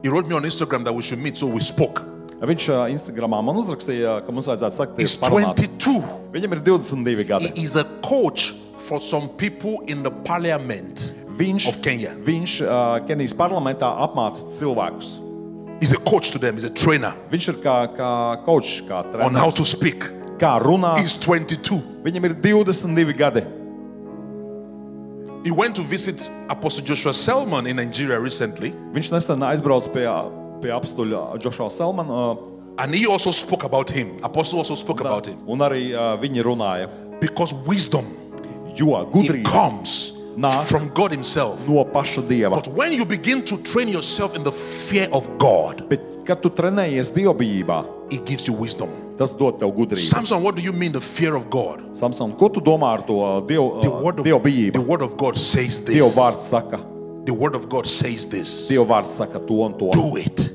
He wrote me on Instagram that we should meet, so we spoke. Viņš Instagramā man uzrakstīja, ka mums vajadzētu He's satikties parunāt. 22. Viņam ir 22 gadi. He is a coach for some people in the parliament Viņš, of Kenya. viņš Kenijas parlamentā apmāca cilvēkus. He's a coach to them. He's a trainer Viņš ir kā coach, kā on how treneris, to speak. kā runāt. He's 22. Viņam ir 22 gadi. He went to visit Apostle Joshua Selman in Nigeria recently, Viņš nesen aizbrauca pie apstuļa Joshua Selmana, and he also spoke about him. Apostle also spoke about him. un arī viņi runāja. Because wisdom, Jo it gudrība comes Nāk. from God himself. no paša Dieva. But when you begin to train yourself in the fear of God, Bet, kad tu trenējies dievbijībā, it gives you wisdom. tas dod tev gudrību. Samson, what do you mean the fear of God? Samson, ko tu domā ar to The dievbijību? word of God says Dieva this. vārds saka, The word of God says this. Dieva vārds saka to un to. Do it.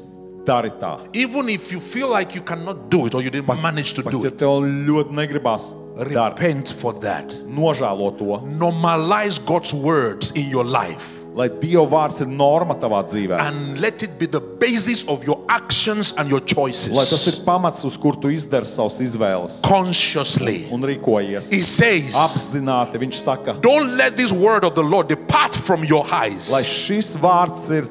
Dari tā. Even if you feel like you cannot do it or you didn't manage to Pat do ja it, tev ļoti negribas, dari. repent for that. Nožēlo to, Normalize God's words in your life lai Dieva vārds ir norma tavā dzīvē. and let it be the basis of your actions and your Lai tas choices. ir pamats, uz kur tu izdari savas izvēles Consciously. un rīkojies. He says, Apzināti viņš saka, don't let this word of the Lord depart from your lai eyes. šis vārds ir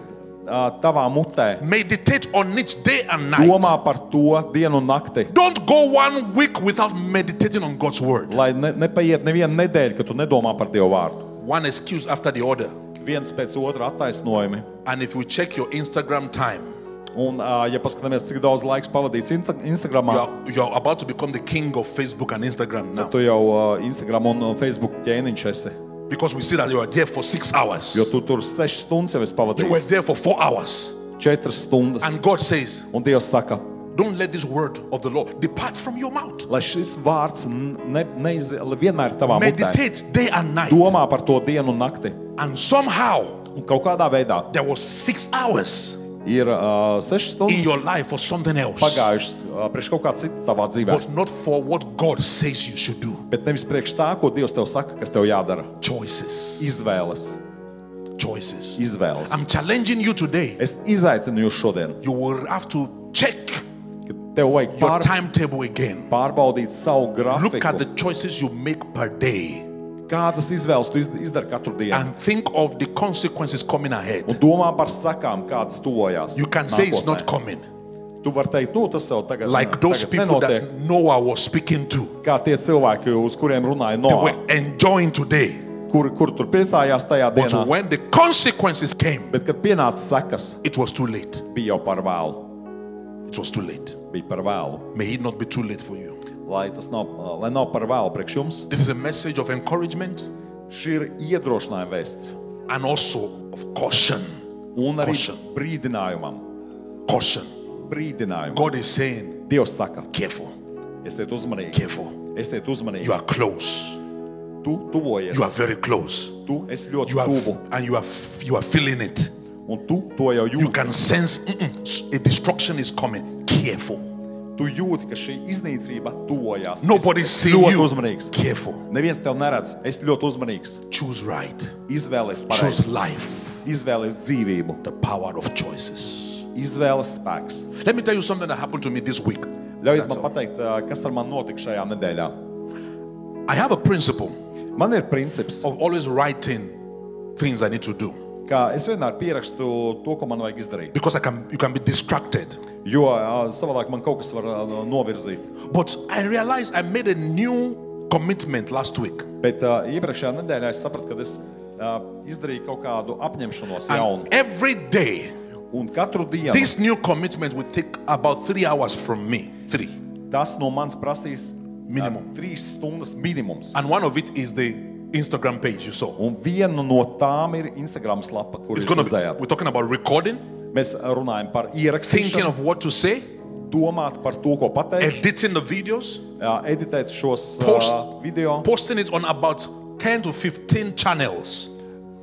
tavā mutē. Meditate on it day and night. Domā par to dienu un nakti. Don't go 1 week without meditating on God's word. Lai nepaiet neviena nedēļa, ka tu nedomā par Dieva vārdu. One excuse after the other. Viens pēc otra attaisnojumi. And if you check your Instagram time, Un, ja paskatāmies, cik daudz laiks pavadīts Instagramā, you're about to become the king of Facebook and Instagram now. tu jau Instagram un Facebook ķēniņš esi. Because we see that you are there for 6 hours. Jo tu tur 6 stundas jau esi You were pavadījis. there for 4 hours. 4 stundas. And God says, Un Dievs saka, don't let this word of the Lord depart from your mouth. lai šis vārds vienmēr ir tavā mutē. Meditate day and night. Domā par to dienu un nakti. And somehow, Un kaut kādā veidā there was 6 hours ir 6 in stundas your life for something else. pagājušas priekš kaut kā cita tavā dzīvē. But not for what God says you should do. Bet nevis priekš tā, ko Dievs tev saka, kas tev jādara. Choices. Izvēles. Choices. Izvēles. I'm challenging you today. Es izaicinu jūs šodien, You will have to check ka tev vajag your timetable again. pārbaudīt savu Look at the grafiku. choices you make per day Kādas izvēles tu izdari katru dienu. and think of the consequences coming Un ahead. domā par sakām, kādas tuvojās. You can say it's nākotnē. not coming. Tu vari teikt, tas jau tagad, Like those tagad people nenotiek. that Noah was speaking to. Kā tie cilvēki, uz kuriem runāja They Noā, were enjoying today. kur tur priecājās tajā But dienā. when the consequences came, Bet, kad pienāca sekas, it was too late. bija jau par vēlu. It was too late. Bija par vēlu. May it not be too late for you. Lai nav par vēlu priekš jums. This is a message of encouragement Šī ir iedrošinājuma vēsts. and also of caution. Un arī Caution. brīdinājumam. Caution. Brīdinājumam. God is saying, Dievs saka, careful, esiet uzmanīgi. careful. Esiet uzmanīgi. You are close. Tu tuvojies. You are very close. Tu esi ļoti You are, tuvu. and you are feeling it. Un tu to jau You jūti. can sense a destruction is coming. Careful. Tu jūti, ka šī iznīcība tuvojās. Nobody Es seeing ļoti you. uzmanīgs. Careful. Neviens tev neredz. Es ļoti uzmanīgs. Choose right. Izvēlies Choose pareizi. life. Izvēlies dzīvību. The power of choices. Izvēles spēks. Let me tell you something that happened to me this week. Ļaujiet That's man all. pateikt, kas ar mani notika šajā nedēļā. I have a principle Man ir princips, of always writing things I need to do. ka es vienmēr pierakstu to, ko man vajag izdarīt. Because you can be distracted. Jo savādāk man kaut kas var novirzīt. But I realized I made a new commitment last week. Bet iepriekšējā nedēļā es sapratu, ka es izdarīju kaut kādu apņemšanos jaunu. And every day, Un katru dienu this new commitment will take about 3 hours from me. 3. tas no manis prasīs Minimum. 3 stundas minimums. And one of it is the Instagram page you saw. Un viena no tām ir Instagram slapa, kur It's jūs gonna be, redzējāt. we're talking about recording, Mēs runājam par thinking ierakstīšanu, of what to say, domāt par to, ko pateikt, editing the videos, editēt šos Post. video, posting it on about 10 to 15 channels.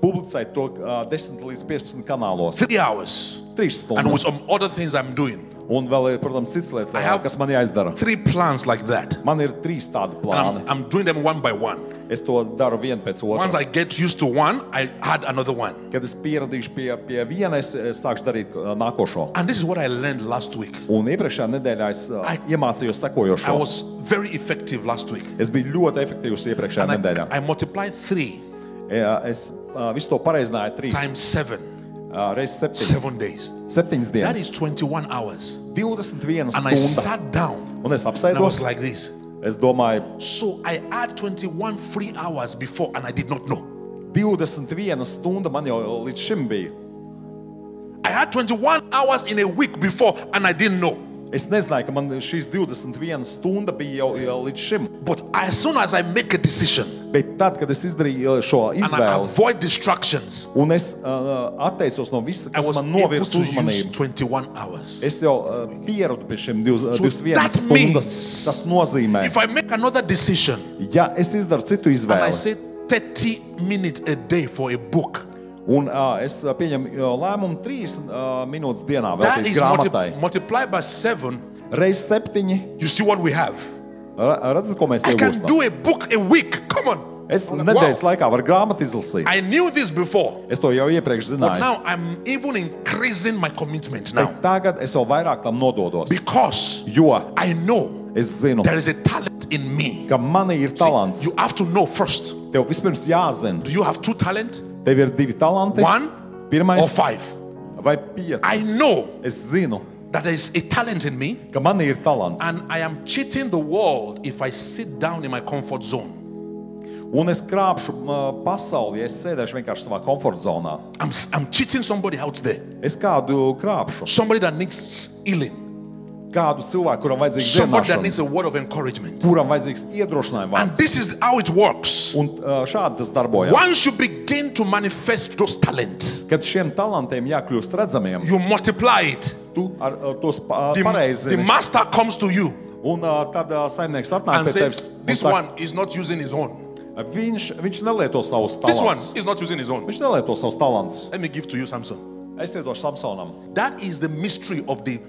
publicēt to 10 līdz 15 kanālos. 3 hours. 3 And with stundas. some other things I'm doing. Un vēl ir, protams, cits lietas, I have- kas man jāizdara. 3 plans like that. Man ir 3 tādi And plāni. I'm doing them one by one. Es to daru vienu pēc Once otra. I get used to one, I add another one. Kad es pieradīšu pie viena, es sākšu darīt nākošo. And this is what I learned last week. Un iepriekšējā nedēļā es iemācījos I sekojošo. was very effective last week. Es biju ļoti efektīvs iepriekšējā And nedēļā. I multiplied 3 Es visu to pareizināju 3 times 7. reizes 7. 7 days. 7 That is dienas. 21 hours. 21 And I stunda. sat down Un es and I was apsēdos. like this. Es domāju, So I had 21 free hours before and I did not know. 21 stunda man jau līdz šim bija. I had 21 hours in a week before and I didn't know. Es nezināju, ka man šīs 21 stunda bija jau līdz šim. But as soon as I make a decision Bet tad, kad es izdarīju šo and I izvēli, avoid distractions, un es atteicos no visa, I kas was man able novirza to use uzmanību, 21 hours. es jau pieradu pie šiem 21 that stundas. means Tas nozīmē, If I make another decision ja es izdaru citu and I izvēli, say 30 minutes a day for a book, un es pieņemu lēmumu 3 minūtes dienā that veltīt is grāmatai, multiplied by 7. reiz 7, You see what we have? redzat, ko mēs I can iegūstam. do a book a week. Come on. Es Wow. nedēļas laikā varu grāmatu izlasīt. I knew this before, Es to jau iepriekš but zināju. now I'm even increasing my commitment now Bet tagad es vēl vairāk tam nododos, because jo I know es zinu, there is a talent in me. ka manī ir talants. You have to know first. Tev vispirms jāzina, Do you have 2 talents? tev ir 2 talanti, 1 or pirmais 5? vai 5. I know Es zinu, that there is a talent in me, ka manī ir talants. and I am cheating the world if I sit down in my comfort zone. Un es krāpšu pasauli, ja es sēdēšu vienkārši savā komforta zonā. I'm cheating somebody out there. Es kādu krāpšu, Somebody that needs healing. kādu cilvēku, kuram vajadzīgs Somebody that needs zināšana, a word of encouragement. kuram vajadzīgs iedrošinājuma And vārds. this is how it works. Un šādi tas darbojas. Once you begin to manifest those talents, Kad šiem talantiem jākļūst redzamiem, you multiply it. tu ar tos The pareizi. master comes to you Un tad saimnieks atnāk and pie tevis. says, Un this saka, one is not using his own. Viņš nelieto savus This one talantus. is not using his own. Viņš nelieto savus talantus. Let me give to you Samson. Es iedošu Samsonam. That is the mystery of the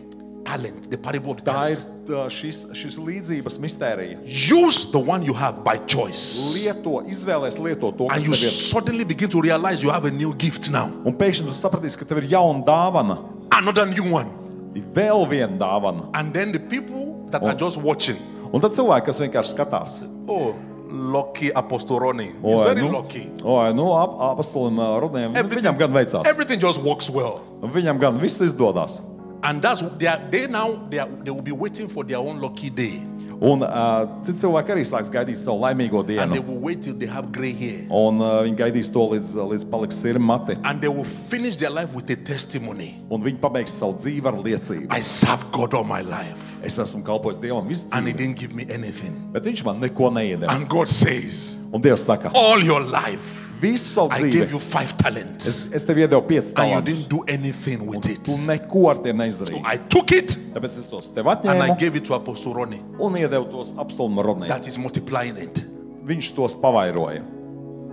talent, the parable of the Tā ir talent. šis līdzības mistērija. Use the one you have by choice. Izvēlēs lietot to, And kas you tev ir. suddenly begin to realize you have a new gift now. Un pēkšņi tu sapratīsi, ka tev ir jauna dāvana. Another new one. Vēl viena dāvana. And then the people that are just watching. Un tad cilvēki, kas vienkārši skatās. Oh, lucky Apostle Ronnie. He's very lucky. Apostolim Rudniem, viņam gan veicās. Everything just works well. Viņam gan viss izdodas. And that's they will be waiting for their own lucky day. Un citi cilvēki arī sāks gaidīt savu laimīgo And they dienu. will wait till they have gray hair. Un viņi gaidīs to līdz paliks sirmi mati. And they will finish their life with a testimony. Un viņi pabeigs savu dzīvi ar liecību. I served God all my life. Es esmu kalpojis Dievam visu And he dzīvi, didn't give me anything. bet viņš man neko neiedeva. And God says, Un Dievs saka, all your life, visu savu I gave you dzīvi 5 talents. es tev iedevu 5 And you talantus. didn't do anything with it. Tu neko ar tiem neizdarīji. I took it Tāpēc es tos tev and I atņēmu gave it to Apostle Ronnie. un iedevu tos apstulma Rodnei. That is multiplying it. Viņš tos pavairoja.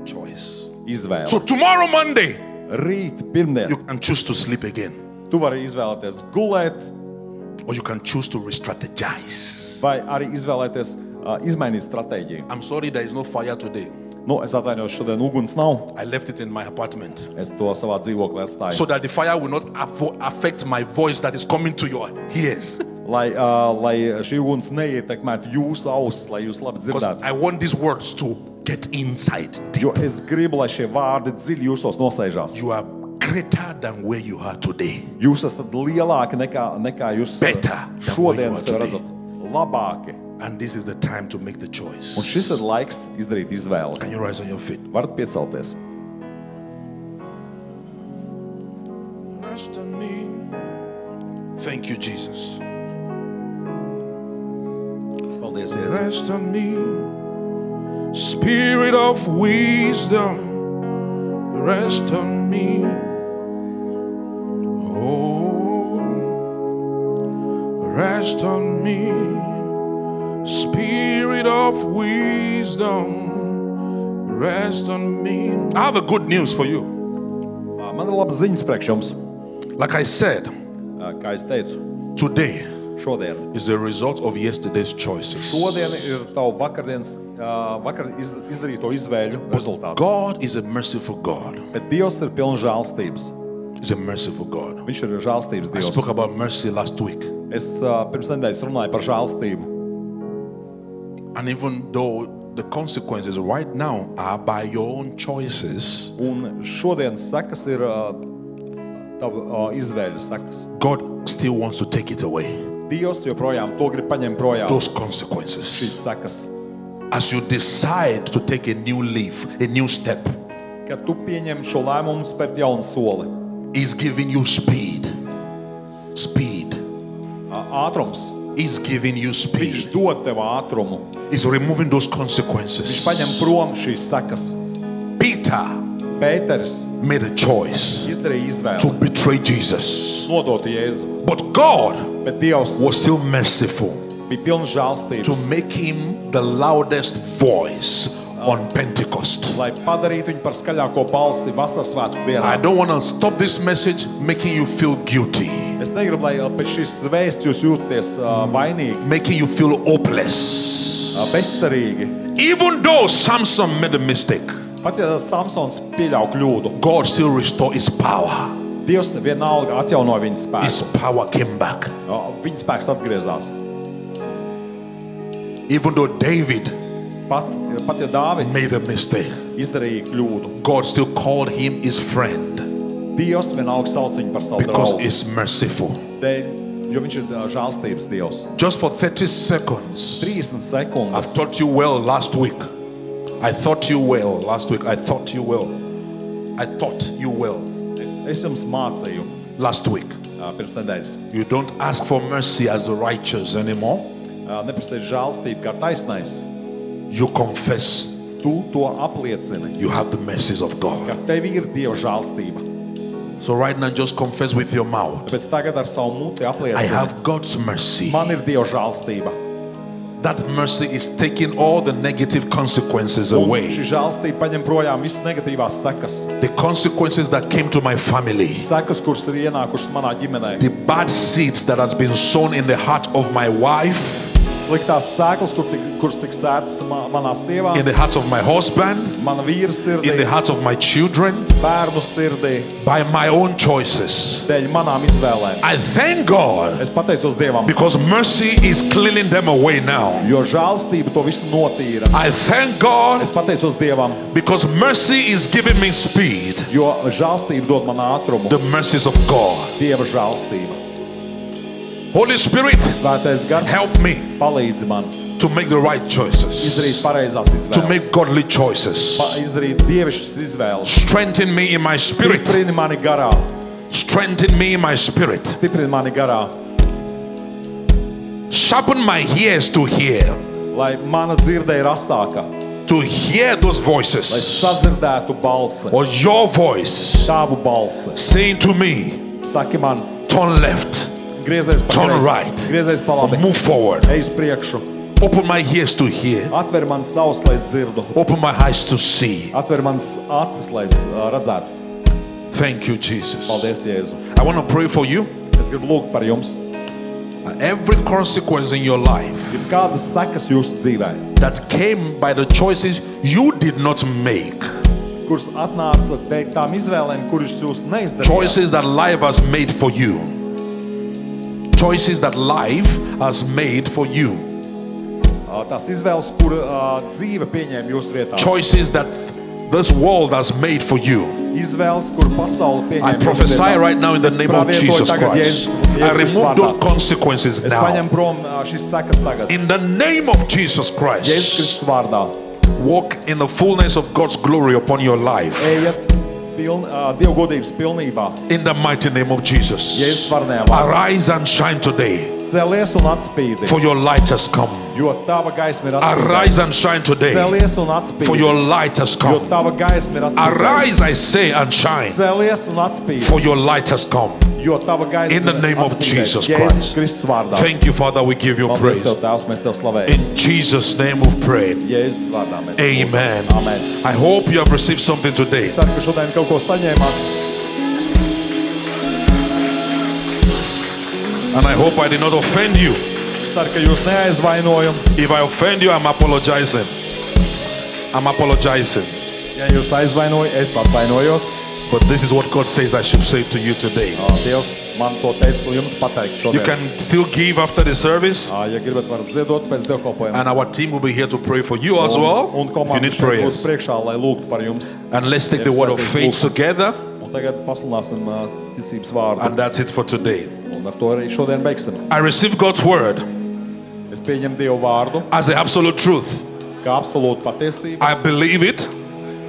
Choice. Izvēle. So tomorrow, Monday, Rīt, pirmdien, you can choose to sleep again. tu vari izvēlēties gulēt, Or you can choose to re-strategize. vai arī izvēlēties izmainīt stratēģiju. I'm sorry there is no fire today. Es atvainojos, šodien uguns nav. I left it in my apartment. Es to savā dzīvoklī atstāju. So that the fire will not affect my voice that is coming to your ears. Lai šī uguns neietekmētu jūsu ausis, lai jūs labi Because dzirdētu. I want these words to get inside deep. Jo es gribu, lai šie vārdi dziļi jūsos nosēžās. You are greater than where you are today. Jūs esat lielāki nekā jūs Better than šodien where you sev are redzat. Labāki. And this is the time to make the choice. Un šis ir laiks izdarīt izvēli. Can you rise on your feet? Varat piecelties. Rest on me. Thank you, Jesus. Paldies, Jēzus. Rest on me. Spirit of wisdom. Rest on me. Oh, rest on me. Spirit of wisdom. Rest on me. I have a good news for you. Man ir labas ziņas priekš jums. Like I said, Kā es teicu, today šodien. is the result of yesterday's choices. Šodien ir tavu vakar izdarīto izvēļu rezultāts. God is a merciful God. Bet Dievs ir pilns žēlstības. He's a merciful God. Viņš ir žēlstības I Dievs. spoke about mercy last week. Es pirms nedēļas runāju par žēlstību. And even though the consequences right now are by your own choices, Un šodien sekas ir tavu izvēļu sekas. God still wants to take it away. Dievs joprojām to grib paņemt projām. Those consequences. Šīs sekas. As you decide to take a new leaf, a new step, Kad tu pieņem šo lēmumu spērt jaunu soli. He's giving you speed. Speed. Ātrums. He's giving you Viņš speed. dod tev ātrumu. He's removing those Viņš consequences. paņem prom šīs sekas. Peter Pēters made a choice izdarīja to izvēli. betray Jesus. Nodot Jēzu. But God Bet Dievs was still merciful bija pilns to žēlstības. make him the loudest voice on Pentecost. Lai padarītu viņu par skaļāko balsi vasaras svētku dienā. I don't want to stop this message making you feel guilty, Es negribu, lai pēc šīs vēsts jūs jūtaties vainīgi, making you feel hopeless. bezcerīgi. Even though Samson made a mistake, Pat ja Samsons pieļauj kļūdu, God still restored his power. Dievs vienalga atjaunoja viņa His spēku. power came back. Viņa spēks atgriezās. Even though David Pat ja Dāvids made a mistake, izdarīja kļūdu, God still called him his friend Dievs vienalga sauc viņu par savu because draugu. he's merciful. Dēļ, jo viņš ir žēlstības Dievs. Just for 30 seconds, 30 I've sekundes. taught you well last week. I thought you well last week. I thought you well. I taught you well Es jums mācīju last week. Pirms nedēļas. You don't ask for mercy as the righteous anymore. Neprasīt žēlstību kā taisnais. You confess Tu to apliecini, you have the mercies of ka God. tev ir Dieva žēlstība. So right now just confess with your mouth. Tāpēc tagad ar savu muti I apliecini. have God's mercy. Man ir Dieva žēlstība. That mercy is taking all the negative consequences Un away. šī žēlstība paņem projām visas negatīvās sekas. The consequences that came to my family. Sekas, kuras ir ienākušas manā ģimenē. The bad seeds that has been sown in the heart of my wife, Sliktās sēklas, kuras tik sētas manā sievā, in the hearts of my husband, mana vīra in the sirdī, hearts of my children, bērnu sirdī, by my own choices. dēļ manām izvēlēm. I thank God Es pateicos Dievam, because mercy is cleaning them away now. jo žēlstība to visu notīra. I thank God Es pateicos Dievam, because mercy is giving me speed. jo žēlstība dod man ātrumu. The mercies of God. Dieva žēlstība. Holy Spirit, Svētais gars, help me palīdzi man to make the right choices, izdarīt pareizās to izvēles. make godly choices. Izdarīt dievišķas izvēles. Strengthen me in my spirit. Stiprini mani garā. Strengthen me in my spirit. Stiprini mani garā. Sharpen my ears to hear, Lai mana dzirde ir asāka. to hear those Lai voices, sadzirdētu balsi. or your voice Tavu balsi. saying to me, Saki man, turn left, griezies pa Turn kreisi. right. Griezies pa labi. move forward. Ej uz priekšu. Open my ears to hear, Atver man savus, lai es dzirdu. open my eyes to see. Atver manas acis, lai es redzētu. Thank you, Jesus. Paldies, Jēzu. I want to pray for you. Es gribu lūgt par jums. Every consequence in your life Ir kādas sekas jūsu dzīvē, that came by the choices you did not make, kuras atnāca dēļ tām izvēlēm, kuras jūs neizdarījāt. choices that life has made for you, choices that life has made for you, Tās izvēles, kur dzīve pieņēma jūsu vietā. choices that this world has made for you. Izvēles, kur pasaule I pieņem. prophesy right now in the name of Jesus Christ. I remove those consequences Es now. paņem prom šīs sekas tagad. In the name of Jesus Jēzus Christ, Kristus vārdā. walk in the fullness of God's glory upon your life. Ejiet Dieva godības pilnībā. In the mighty name of Jesus. Jēzus varnējā vārdā. Arise and shine today, Celies un atspīdi, for your light has come. jo tava gaisma ir atspīdēta. Arise and shine today, Celies un atspīdi, for your light has jo come. tava gaisma ir atspīdēta. Arise, I say, and shine, Celies un atspīdi, for your light has come. jo tava gaisma In the name of atspīdēta. Jesus Jēzus Christ. Kristus vārdā. Thank you, Father. We give you Paldies praise. Tev, Tēvs, mēs Tev slavējam. In Jesus' name we pray. Jēzus vārdā mēs Amen. lūdzam. Amen. I hope you have received something today. Ceru, ka šodien kaut ko saņēmāt. And I hope I did not offend you. Ceru, ka jūs neaizvainojam. If I offend you, I'm apologizing. I'm apologizing. Ja jūs aizvainoju, es atvainojos. But this is what God says I should say to you today. Dievs man to teica jums pateikt You šodien. can still give after the service, Ja gribat, varat ziedot pēc dievkalpojuma. and our team will be here to pray for you as well. Un If you komanda need šeit būs prayers. priekšā, lai lūgtu par jums. And let's take the word of faith together, Un tagad pasludināsim ticības vārdu. and that's it for today. Un ar to arī šodien beigsim. I received God's word Es pieņemu Dievu vārdu as the absolute truth. kā absolūtu patiesību. I believe it,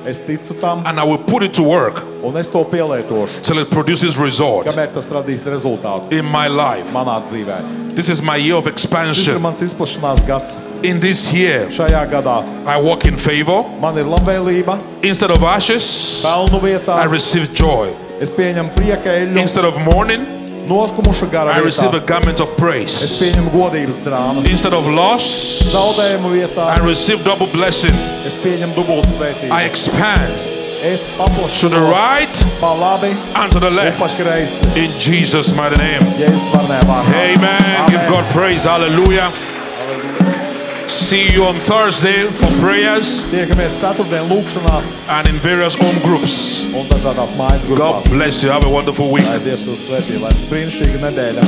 Es ticu tam and I will put it to work un es to pielietošu. till it produces result Kamēr tas radīs rezultātu in my life. manā dzīvē. This is my year of Šis ir expansion. mans izplašanās gads. In this year, Šajā gadā I walk in favor. man ir labvēlība. Instead of ashes, Pelnu vietā I receive joy. es pieņemu prieka eļļu. Instead of mourning, Noskumuša gara I receive a vietā garment of es praise. pieņemu godības drāmas. Instead of loss, Zaudējumu vietā I receive double blessing. es pieņemu dubultu svētību. I expand Es to paplašu the right pa labi and to the un pa left. kreisi. In Jesus' mighty name. Jēzus varnē vārdā. Amen. Give God praise. Hallelujah. See you on Thursday for prayers Tiekamies ceturtdien lūkšanās and in various home groups. un dažādās mājas God grupās. bless you. Have a wonderful week. Lai Dievs jūs svētī, lai jums brīnišķīga nedēļa.